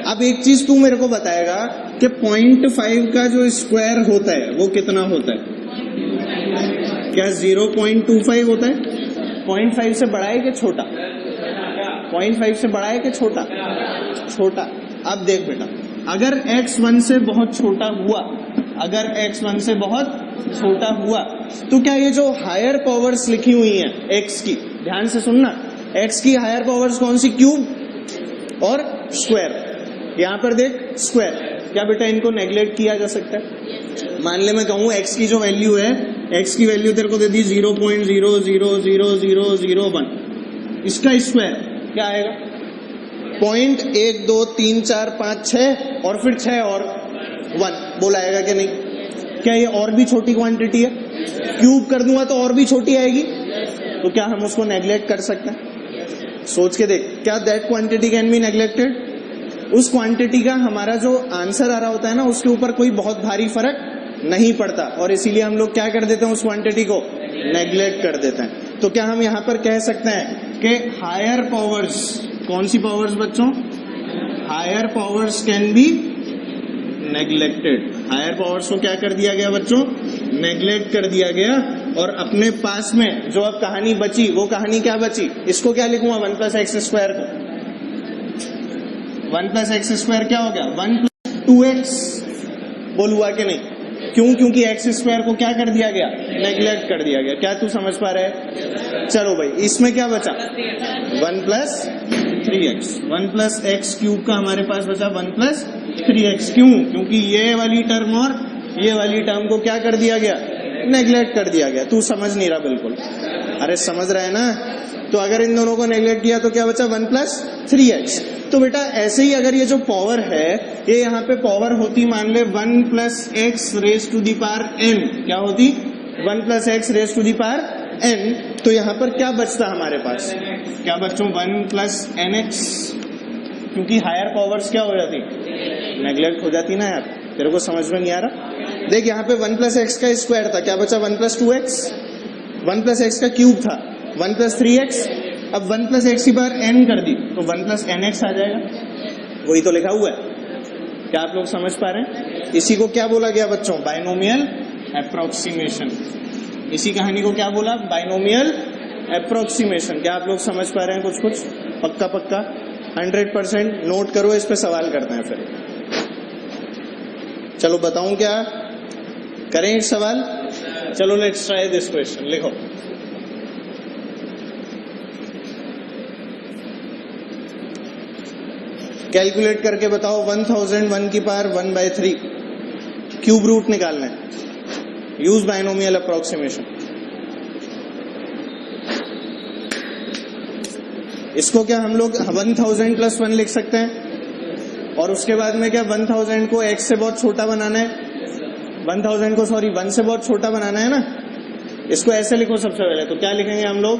अब एक चीज तू मेरे को बताएगा कि 0.5 का जो स्क्वायर होता है वो कितना होता है? क्या 0.25 होता है? 0.5 से बड़ा है कि छोटा? 0.5 से बड़ा है कि छोटा? छोटा। अब देख बेटा, अगर x 1 से बहुत छोटा हुआ, अगर x 1 से बहुत छोटा हुआ, तो क्या ये जो हायर पावर्स लिखी हुई हैं x की, ध्यान से सुनना, x की हायर पावर्स कौन सी? क्यूब और स्क्वायर। यहां पर देख स्क्वायर, क्या बेटा इनको नेग्लेक्ट किया जा सकता है? मान ले मैं कहूं x की जो वैल्यू है, x की वैल्यू तेरे को दे दी 0.000001, इसका स्क्वायर क्या आएगा? 0.123456 और फिर 6 और 1, बोला आएगा कि नहीं? क्या ये और भी छोटी क्वांटिटी है? क्यूब कर दूंगा तो और भी छोटी आएगी, तो क्या हम उसको नेग्लेक्ट कर सकते हैं? सोच के देख, क्या that quantity can be neglected? उस क्वांटिटी का हमारा जो आंसर आ रहा होता है ना, उसके ऊपर कोई बहुत भारी फर्क नहीं पड़ता, और इसीलिए हम लोग क्या कर देते हैं? उस क्वांटिटी को नेग्लेक्ट कर देते हैं। तो क्या हम यहाँ पर कह सकते हैं कि हायर पावर्स, कौन सी पावर्स बच्चों? Higher powers can be neglected. Higher powers को क्या कर दिया गया बच्चों? नेग्लेक्ट कर दिया गया। और अपने पास में जो अब कहानी बची, वो कहानी क्या बची? इसको क्या लिखूंगा? 1+x² को 1+x² क्या हो गया? 1+2x। बोल हुआ कि नहीं? क्यों? क्योंकि x² को क्या कर दिया गया? नेग्लेक्ट कर दिया गया। क्या तू समझ पा रहा है? चलो भाई, इसमें क्या बचा? 1+3x। 1+x³ का हमारे पास बचा 1+3x। क्यों? क्योंकि ये वाली टर्म और ये वाली टर्म को क्या कर दिया गया, नेग्लेक्ट कर दिया गया। तू समझ नहीं रहा बिल्कुल, अरे समझ रहा है ना। तो अगर इन दोनों को नेग्लेक्ट किया तो क्या बचा 1 + 3x। तो बेटा ऐसे ही अगर ये जो पावर है ये यहाँ पे पावर होती मान ले 1 + x raise to the power n, क्या होती 1 + x raise to the power n। तो यहाँ पर क्या बचता हमारे पास, क्या बच्चों 1 + nx, क्योंकि हायर पावर्स क्या हो जाती, नेग्लेक्ट हो जाती ना यार। तेरे को समझ में नहीं आ रहा। देख यहाँ पे 1 + x का स्क्वायर था, क्या बचा 1 + 2x, 1 + x का क्यूब था 1 + 3x। अब 1 + x की पावर n कर दी तो 1 + nx आ जाएगा, वही तो लिखा हुआ है। क्या आप लोग समझ पा रहे हैं? इसी को क्या बोला गया बच्चों, बाइनोमियल अप्रोक्सीमेशन। इसी कहानी को क्या बोला, बाइनोमियल अप्रोक्सीमेशन। क्या आप लोग समझ पा रहे हैं कुछ कुछ? पक्का पक्का 100% नोट करो, इस पे सवाल करते हैं फिर। चलो बताऊं क्या करें एक सवाल। चलो लेट्स ट्राई दिस क्वेश्चन। लिखो कैलकुलेट करके बताओ 1001 की पावर 1/3 क्यूब रूट निकालना है। Use binomial approximation. इसको क्या हम लोग 1000 + 1 लिख सकते हैं, और उसके बाद में क्या 1000 को x से बहुत छोटा बनाना है, 1000 को 1 से बहुत छोटा बनाना है ना। इसको ऐसे लिखो सबसे पहले। तो क्या लिखेंगे हम लोग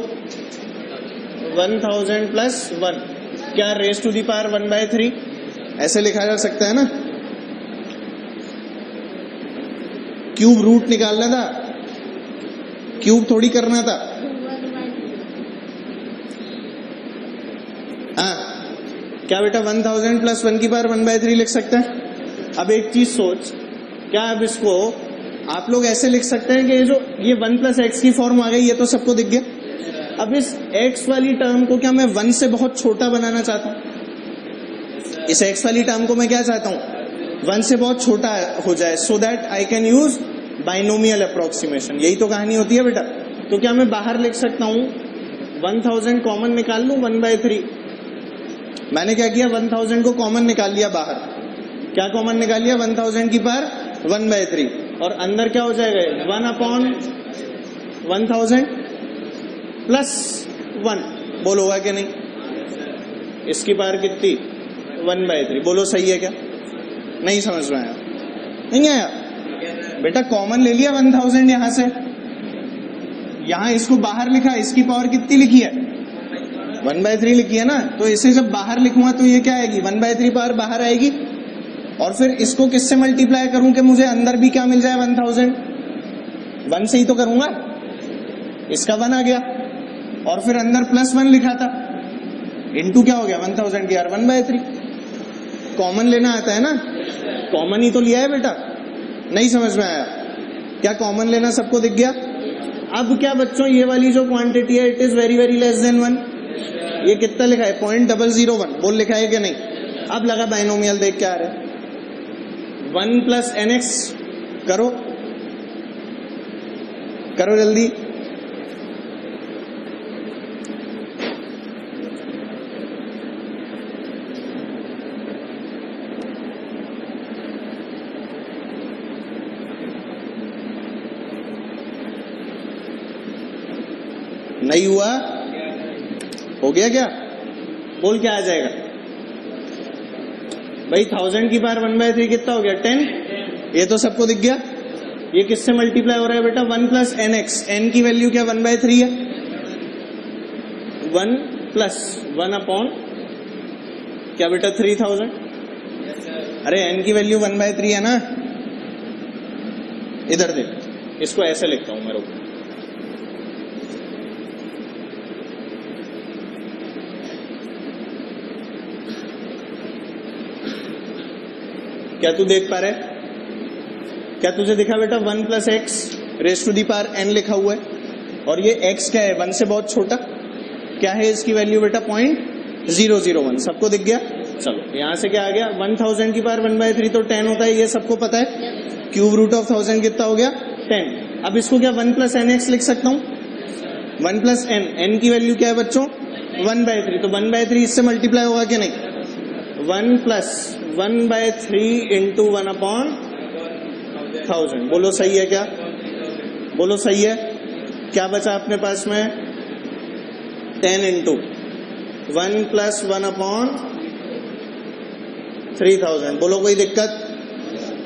1000 + 1 क्या रेज टू दी पावर 1/3, ऐसे लिखा जा सकता है ना। क्यूब रूट निकालना था, क्यूब थोड़ी करना था। हाँ क्या बेटा 1000 + 1 की पावर 1/3 लिख सकते हैं। अब एक चीज सोच, क्या अब इसको आप लोग ऐसे लिख सकते हैं कि ये 1 + x की फॉर्म आ गई, ये तो सबको दिख गया। अब इस x वाली टर्म को क्या मैं 1 से बहुत छोटा बनाना चाहता हूं। इस x वाली टर्म को मैं क्या चाहता हूं, 1 से बहुत छोटा हो जाए, so that I can use binomial approximation. यही तो कहानी होती है बेटा। तो क्या मैं बाहर लिख सकता हूं 1000 कॉमन निकाल लूं 1/3। मैंने क्या किया 1000 को कॉमन निकाल लिया बाहर। क्या कॉमन निकाल लिया 1000 की पावर 1/3, और अंदर क्या हो जाएगा 1/1000 + 1। बोलो होगा कि नहीं। इसकी पावर कितनी 1/3। बोलो सही है क्या, नहीं समझ में आया, नहीं आया बेटा। कॉमन ले लिया 1000 यहां से, यहां इसको बाहर लिखा, इसकी पावर कितनी लिखी है 1/3 लिखी है ना। तो इसे जब बाहर लिखूंगा तो ये क्या आएगी 1/3 पावर बाहर आएगी, और फिर इसको किससे मल्टीप्लाई करूं कि मुझे अंदर भी क्या मिल जाए 1000। 1 से ही तो करूंगा, इसका 1 आ गया, और फिर अंदर +1 लिखा था, इनटू क्या हो गया 1000 की यार 1/3। कॉमन लेना आता है ना, कॉमन ही तो लिया है बेटा। नहीं समझ में आया क्या, कॉमन लेना सबको दिख गया। अब क्या बच्चों ये वाली जो क्वांटिटी है it is very very less than 1। ये कितना लिखा है 0.001। बोल लिखा है कि नहीं। अब लगा बाइनोमियल, देख क्या आ रहा है 1 + nx। करो करो जल्दी। नहीं हुआ, हो गया क्या, बोल क्या आ जाएगा भाई। 1000 की पावर 1/3 कितना हो गया 10। ये तो सबको दिख गया। ये किससे मल्टीप्लाई हो रहा है बेटा 1 + nx। n की वैल्यू क्या 1/3 है, 1 + 1 क्या बेटा 3000। अरे n की वैल्यू 1/3 है ना। इधर देख, इसको ऐसे लिखता हूं मैं, रुक। क्या तू देख पा रहे, क्या तुझे दिखा बेटा 1 + x raise to the power n लिखा हुआ है, और ये x क्या है 1 से बहुत छोटा। क्या है इसकी वैल्यू बेटा 0.001। सबको दिख गया। चलो यहां से क्या आ गया 1000 की पावर 1/3 तो 10 होता है, ये सबको पता है। क्यूब रूट ऑफ 1000 कितना हो गया 10। अब इसको क्या 1 + nx लिख सकता हूं, 1 + n। n की वैल्यू क्या है बच्चों 1/3, तो 1/3 इससे मल्टीप्लाई होगा कि नहीं। 1 + 1/3 × 1/, 1000। बोलो सही है क्या? बोलो सही है। क्या बचा अपने पास में? 10 इंटू 1 प्लस 1 अपॉन 3000। बोलो कोई दिक्कत?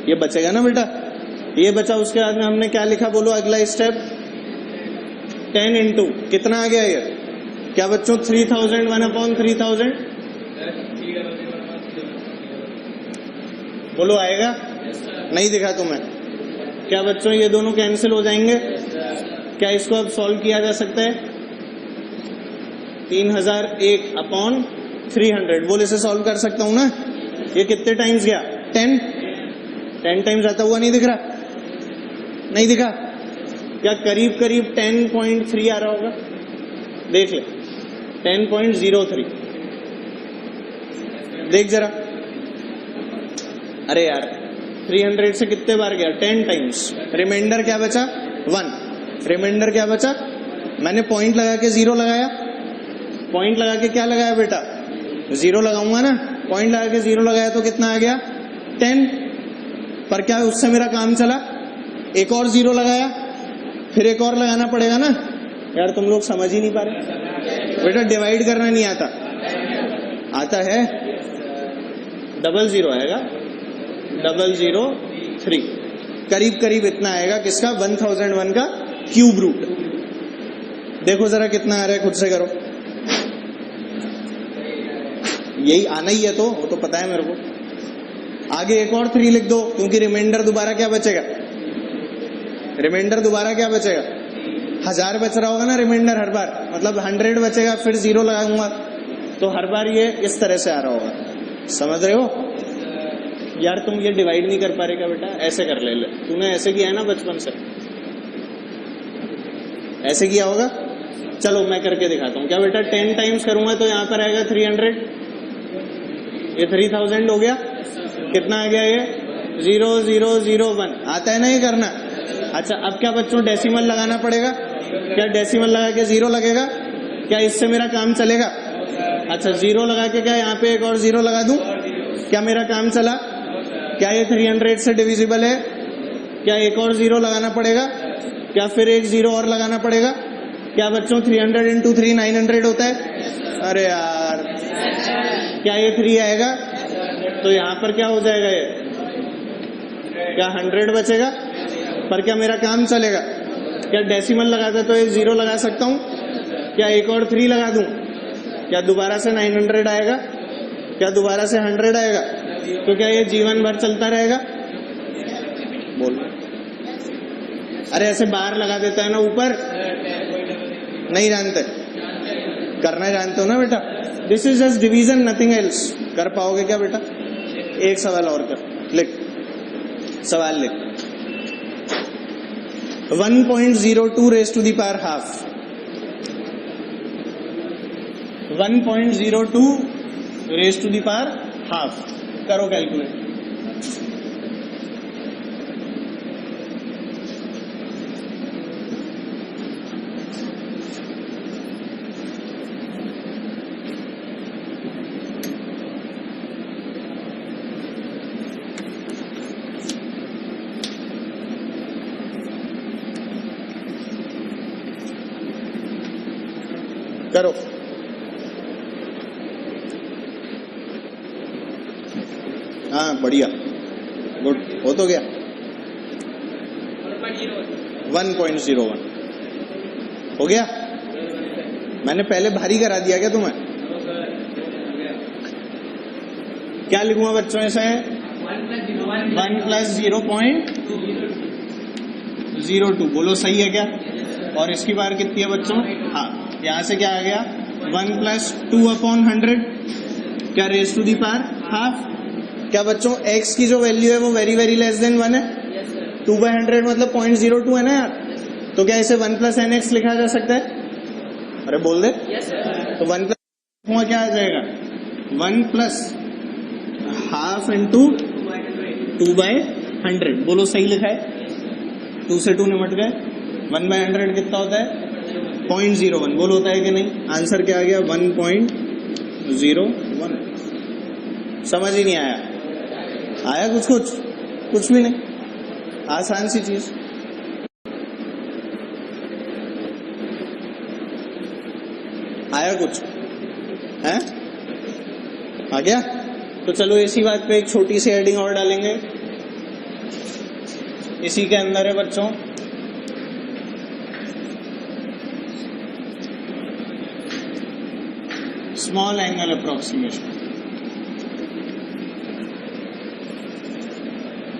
ये बचेगा ना बेटा? ये बचा। उसके बाद में हमने क्या लिखा? बोलो अगला स्टेप। 10 इंटू कितना आ गया ये? क्या बच्चों? 3000 1 अपॉन 3000। बोलो आएगा? नहीं दिखा तुम्हें? क्या बच्चों ये दोनों कैंसिल हो जाएंगे? क्या इसको अब सॉल्व किया जा सकता है? 3001 अपॉन 300। बोल इसे सॉल्व कर सकता हूं ना? ये कितने टाइम्स गया? 10 टाइम्स आता हुआ नहीं दिख रहा? नहीं दिखा? क्या करीब करीब 10.3 आ रहा होगा? देख ले, 10.03। देख जरा। अरे यार 300 से कितने बार गया? 10 टाइम्स। रिमाइंडर क्या बचा? 1। रिमाइंडर क्या बचा? मैंने पॉइंट लगा के 0 लगाया। पॉइंट लगा के क्या लगाया बेटा? 0 लगाऊंगा ना? पॉइंट लगा के 0 लगाया तो कितना आ गया? 10। पर क्या उससे मेरा काम चला? एक और 0 लगाया, फिर एक और लगाना पड़ेगा ना? यार तुम लोग समझ ही नहीं पा रहे बेटा। डिवाइड करना नहीं आता? आता है? 00 आएगा, 003। करीब करीब इतना आएगा। किसका? 1001 का क्यूब रूट। देखो जरा कितना आ रहा है, खुद से करो। यही आना ही है तो, वो तो पता है मेरे को। आगे एक और 3 लिख दो, क्योंकि रिमाइंडर दोबारा क्या बचेगा? रिमाइंडर दोबारा क्या बचेगा? 1000 बच रहा होगा ना रिमाइंडर हर बार, मतलब 100 बचेगा, फिर 0 लगाऊंगा तो हर बार ये इस तरह से आ रहा होगा। समझ रहे हो? यार तुम ये डिवाइड नहीं कर पा रहे क्या बेटा? ऐसे कर ले। तूने ऐसे किया है ना बचपन से? ऐसे किया होगा? चलो मैं करके दिखाता हूँ। क्या बेटा 10 टाइम्स करूंगा तो यहाँ पर आएगा 300। ये 3000 हो गया। कितना आ गया ये? 0001। आता है ना ये करना? अच्छा अब क्या बच्चों डेसिमल लगाना पड़ेगा? क्या डेसिमल लगा के 0 लगेगा? क्या इससे मेरा काम चलेगा? अच्छा 0 लगा के क्या यहाँ पे एक और 0 लगा दूं? क्या मेरा काम चला? क्या ये 300 से डिविजिबल है? क्या एक और 0 लगाना पड़ेगा? क्या फिर एक 0 और लगाना पड़ेगा? क्या बच्चों 300 इंटू 3 900 होता है? अरे यार क्या ये 3 आएगा? तो यहाँ पर क्या हो जाएगा ये? क्या 100 बचेगा? पर क्या मेरा काम चलेगा? क्या डेसिमल लगाता तो एक 0 लगा सकता हूँ? क्या एक और 3 लगा दूं? क्या दोबारा से 900 आएगा? क्या दोबारा से 100 आएगा? तो क्या ये जीवन भर चलता रहेगा? बोल। अरे ऐसे बाहर लगा देता है ना ऊपर? नहीं जानते? करना जानते हो ना बेटा? This is just division, nothing else. कर पाओगे क्या बेटा? एक सवाल और कर, लिख सवाल लिख। 1.02 raise to the power half. 1.02 raise to the power half. करो कैलकुलेट। करो। हाँ बढ़िया, गुड। हो तो गया 1.01 हो गया। मैंने पहले भारी करा दिया क्या तुम्हें? क्या लिखूंगा बच्चों इसे? 1 प्लस 0.02। बोलो सही है क्या? और इसकी बार कितनी है बच्चों? हाँ, यहां से क्या आ गया? 1 प्लस 2/100। क्या raise to the power half. क्या बच्चों x की जो वैल्यू है वो वेरी वेरी लेस देन 1 है? 2/100 मतलब 0.02 है ना यार? तो क्या इसे 1 प्लस nx लिखा जा सकता है? अरे बोल दे। तो 1 प्लस क्या आ जाएगा? 1 प्लस हाफ इंटू 2/100। बोलो सही लिखा है? 2 से 2 निमट गए। 1/100 कितना होता है? 0.01। बोल होता है कि नहीं? आंसर क्या आ गया? 1.01। समझ ही नहीं आया? आया कुछ कुछ? कुछ भी नहीं। आसान सी चीज। आया कुछ है? आ गया? तो चलो इसी बात पे एक छोटी सी हेडिंग और डालेंगे, इसी के अंदर है बच्चों, स्मॉल एंगल अप्रोक्सीमेशन।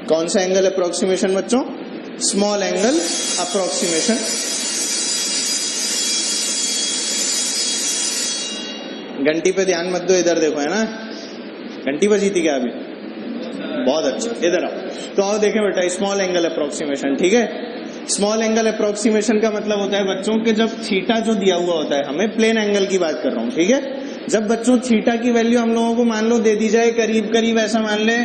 कौन सा एंगल अप्रोक्सीमेशन बच्चों? Small angle approximation. घंटी पे ध्यान मत दो, इधर देखो, है ना? घंटी बजी थी क्या अभी? बहुत अच्छा, इधर आओ। तो आओ देखें बेटा, स्मॉल एंगल अप्रोक्सीमेशन, ठीक है? स्मॉल एंगल अप्रोक्सीमेशन का मतलब होता है बच्चों कि जब थीटा जो दिया हुआ होता है, हमें प्लेन एंगल की बात कर रहा हूं, ठीक है? जब बच्चों थीटा की वैल्यू हम लोगों को मान लो दे दी जाए करीब करीब, ऐसा मान ले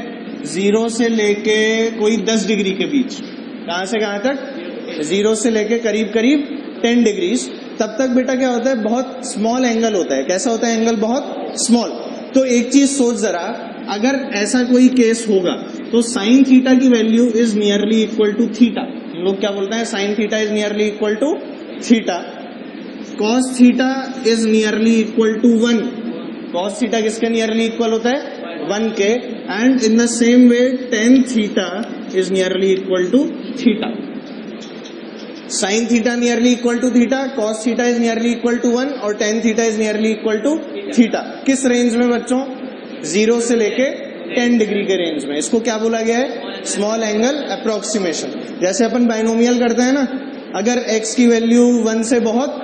0 से लेके कोई 10 डिग्री के बीच, कहां से कहां तक? 0 से लेके करीब करीब 10 डिग्रीज, तब तक बेटा क्या होता है? बहुत स्मॉल एंगल होता है। कैसा होता है एंगल? बहुत स्मॉल। तो एक चीज सोच जरा, अगर ऐसा कोई केस होगा तो साइन थीटा की value is nearly equal to theta. हम लोग क्या बोलते हैं? Sine theta is nearly equal to theta. Cos theta is nearly equal to 1। Cos theta किसके नियरली इक्वल होता है? 1 के। And in the same way tan theta is nearly equal to theta. Sine theta nearly equal to theta, cos theta is nearly equal to 1 और tan theta is nearly equal to theta. किस range में बच्चों? 0 से लेके 10 degree के range में। इसको क्या बोला गया है? Small angle approximation. जैसे अपन बाइनोमियल करते हैं ना, अगर x की वैल्यू 1 से बहुत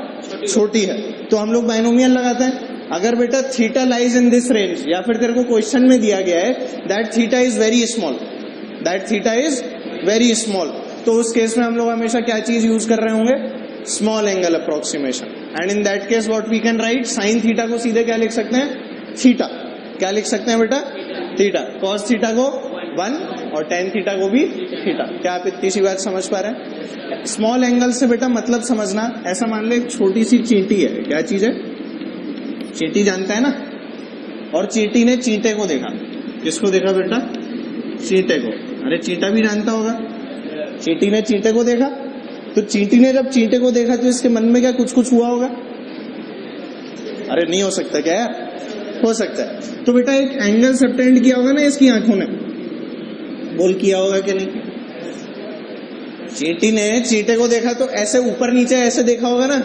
छोटी है तो हम लोग बाइनोमियल लगाते हैं। अगर बेटा theta lies in this range, या फिर तेरे को क्वेश्चन में दिया गया है that theta is very small, that theta is very small, तो उस केस में हम लोग हमेशा क्या चीज यूज कर रहे होंगे? Small angle approximation. And in that case what we can write, sine theta को सीधे क्या लिख सकते हैं? थीटा। क्या लिख सकते हैं बेटा? थीटा। कॉस थीटा को 1 और टेन थीटा को भी थीटा। क्या आप इतनी सी बात समझ पा रहे हैं? स्मॉल एंगल से बेटा मतलब समझना, ऐसा मान ले एक छोटी सी चींटी है। क्या चीज है? चींटी जानता है ना? और चींटी ने चींटे को देखा। किसको देखा बेटा? चींटे को। अरे चींटा भी जानता होगा। चींटी ने चींटे को देखा, तो चींटी ने जब चींटे को देखा तो इसके मन में क्या कुछ कुछ हुआ होगा? अरे नहीं हो सकता क्या यार? हो सकता है। तो बेटा एक एंगल सबटेंड किया होगा ना इसकी आंखों ने, बोल किया होगा कि नहीं? चींटी ने चींटे को देखा तो ऐसे ऊपर नीचे ऐसे देखा होगा ना।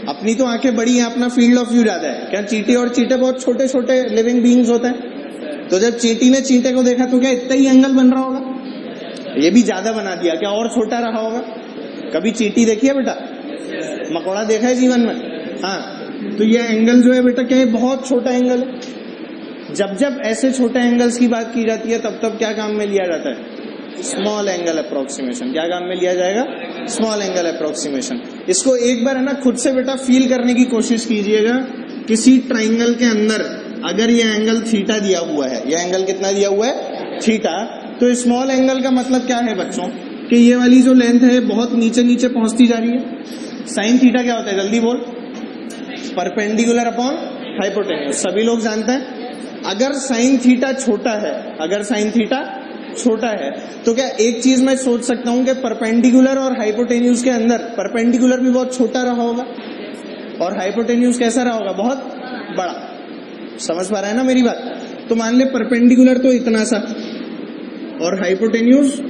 अपनी तो आंखें बड़ी हैं, अपना फील्ड ऑफ व्यू ज्यादा है। क्या चींटी और चींटे बहुत छोटे छोटे लिविंग बीइंग्स होते हैं? तो जब चींटी ने चींटे को देखा तो क्या इतना ही एंगल बन रहा होगा? ये भी ज्यादा बना दिया, क्या और छोटा रहा होगा? कभी चींटी देखी है बेटा? मकोड़ा देखा है जीवन में? हाँ। तो ये एंगल जो है बेटा क्या है? बहुत छोटा एंगल है। जब जब ऐसे छोटे एंगल्स की बात की जाती है तब तब क्या काम में लिया जाता है? Small angle approximation. क्या काम में लिया जाएगा? Small angle approximation. इसको एक बार है ना खुद से बेटा फील करने की कोशिश कीजिएगा। किसी ट्राइंगल के अंदर अगर ये एंगल थीटा दिया हुआ है, ये एंगल कितना दिया हुआ है? थीटा। तो स्मॉल एंगल का मतलब क्या है बच्चों? कि ये वाली जो लेंथ है बहुत नीचे नीचे पहुंचती जा रही है। साइन थीटा क्या होता है? जल्दी बोल। Perpendicular upon hypotenuse. सभी लोग जानते हैं। अगर साइन थीटा छोटा है, अगर साइन थीटा छोटा है तो क्या एक चीज मैं सोच सकता हूं कि परपेंडिकुलर और हाइपोटेन्यूज के अंदर परपेंडिकुलर भी बहुत छोटा रहा होगा और हाइपोटेन्यूज कैसा रहा होगा? बहुत बड़ा। समझ पा रहा है ना मेरी बात? तो मान ले परपेंडिकुलर तो इतना सा और हाइपोटेन्यूज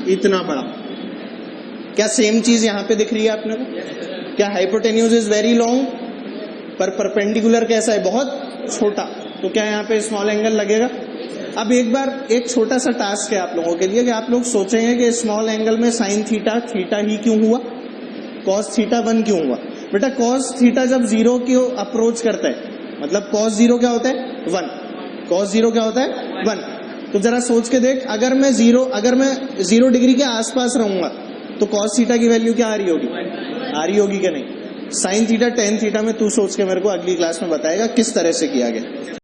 इतना बड़ा। क्या सेम चीज यहां पे दिख रही है आपने को? क्या हाइपोटेन्यूज इज वेरी लॉन्ग पर परपेंडिकुलर कैसा है? बहुत छोटा। तो क्या यहाँ पे स्मॉल एंगल लगेगा? अब एक बार एक छोटा सा टास्क है आप लोगों के लिए कि आप लोग सोचेंगे कि स्मॉल एंगल में साइन थीटा थीटा ही क्यों हुआ, कॉस थीटा 1 क्यों हुआ? बेटा कॉस थीटा जब 0 की अप्रोच करता है, मतलब कॉस 0 क्या होता है? 1। कॉस 0 क्या होता है? 1। तो जरा सोच के देख, अगर मैं 0 डिग्री के आसपास रहूंगा तो कॉस थीटा की वैल्यू क्या आ रही होगी? आ रही होगी क्या नहीं? साइन थीटा टेन थीटा में तू सोच के मेरे को अगली क्लास में बताएगा किस तरह से किया गया।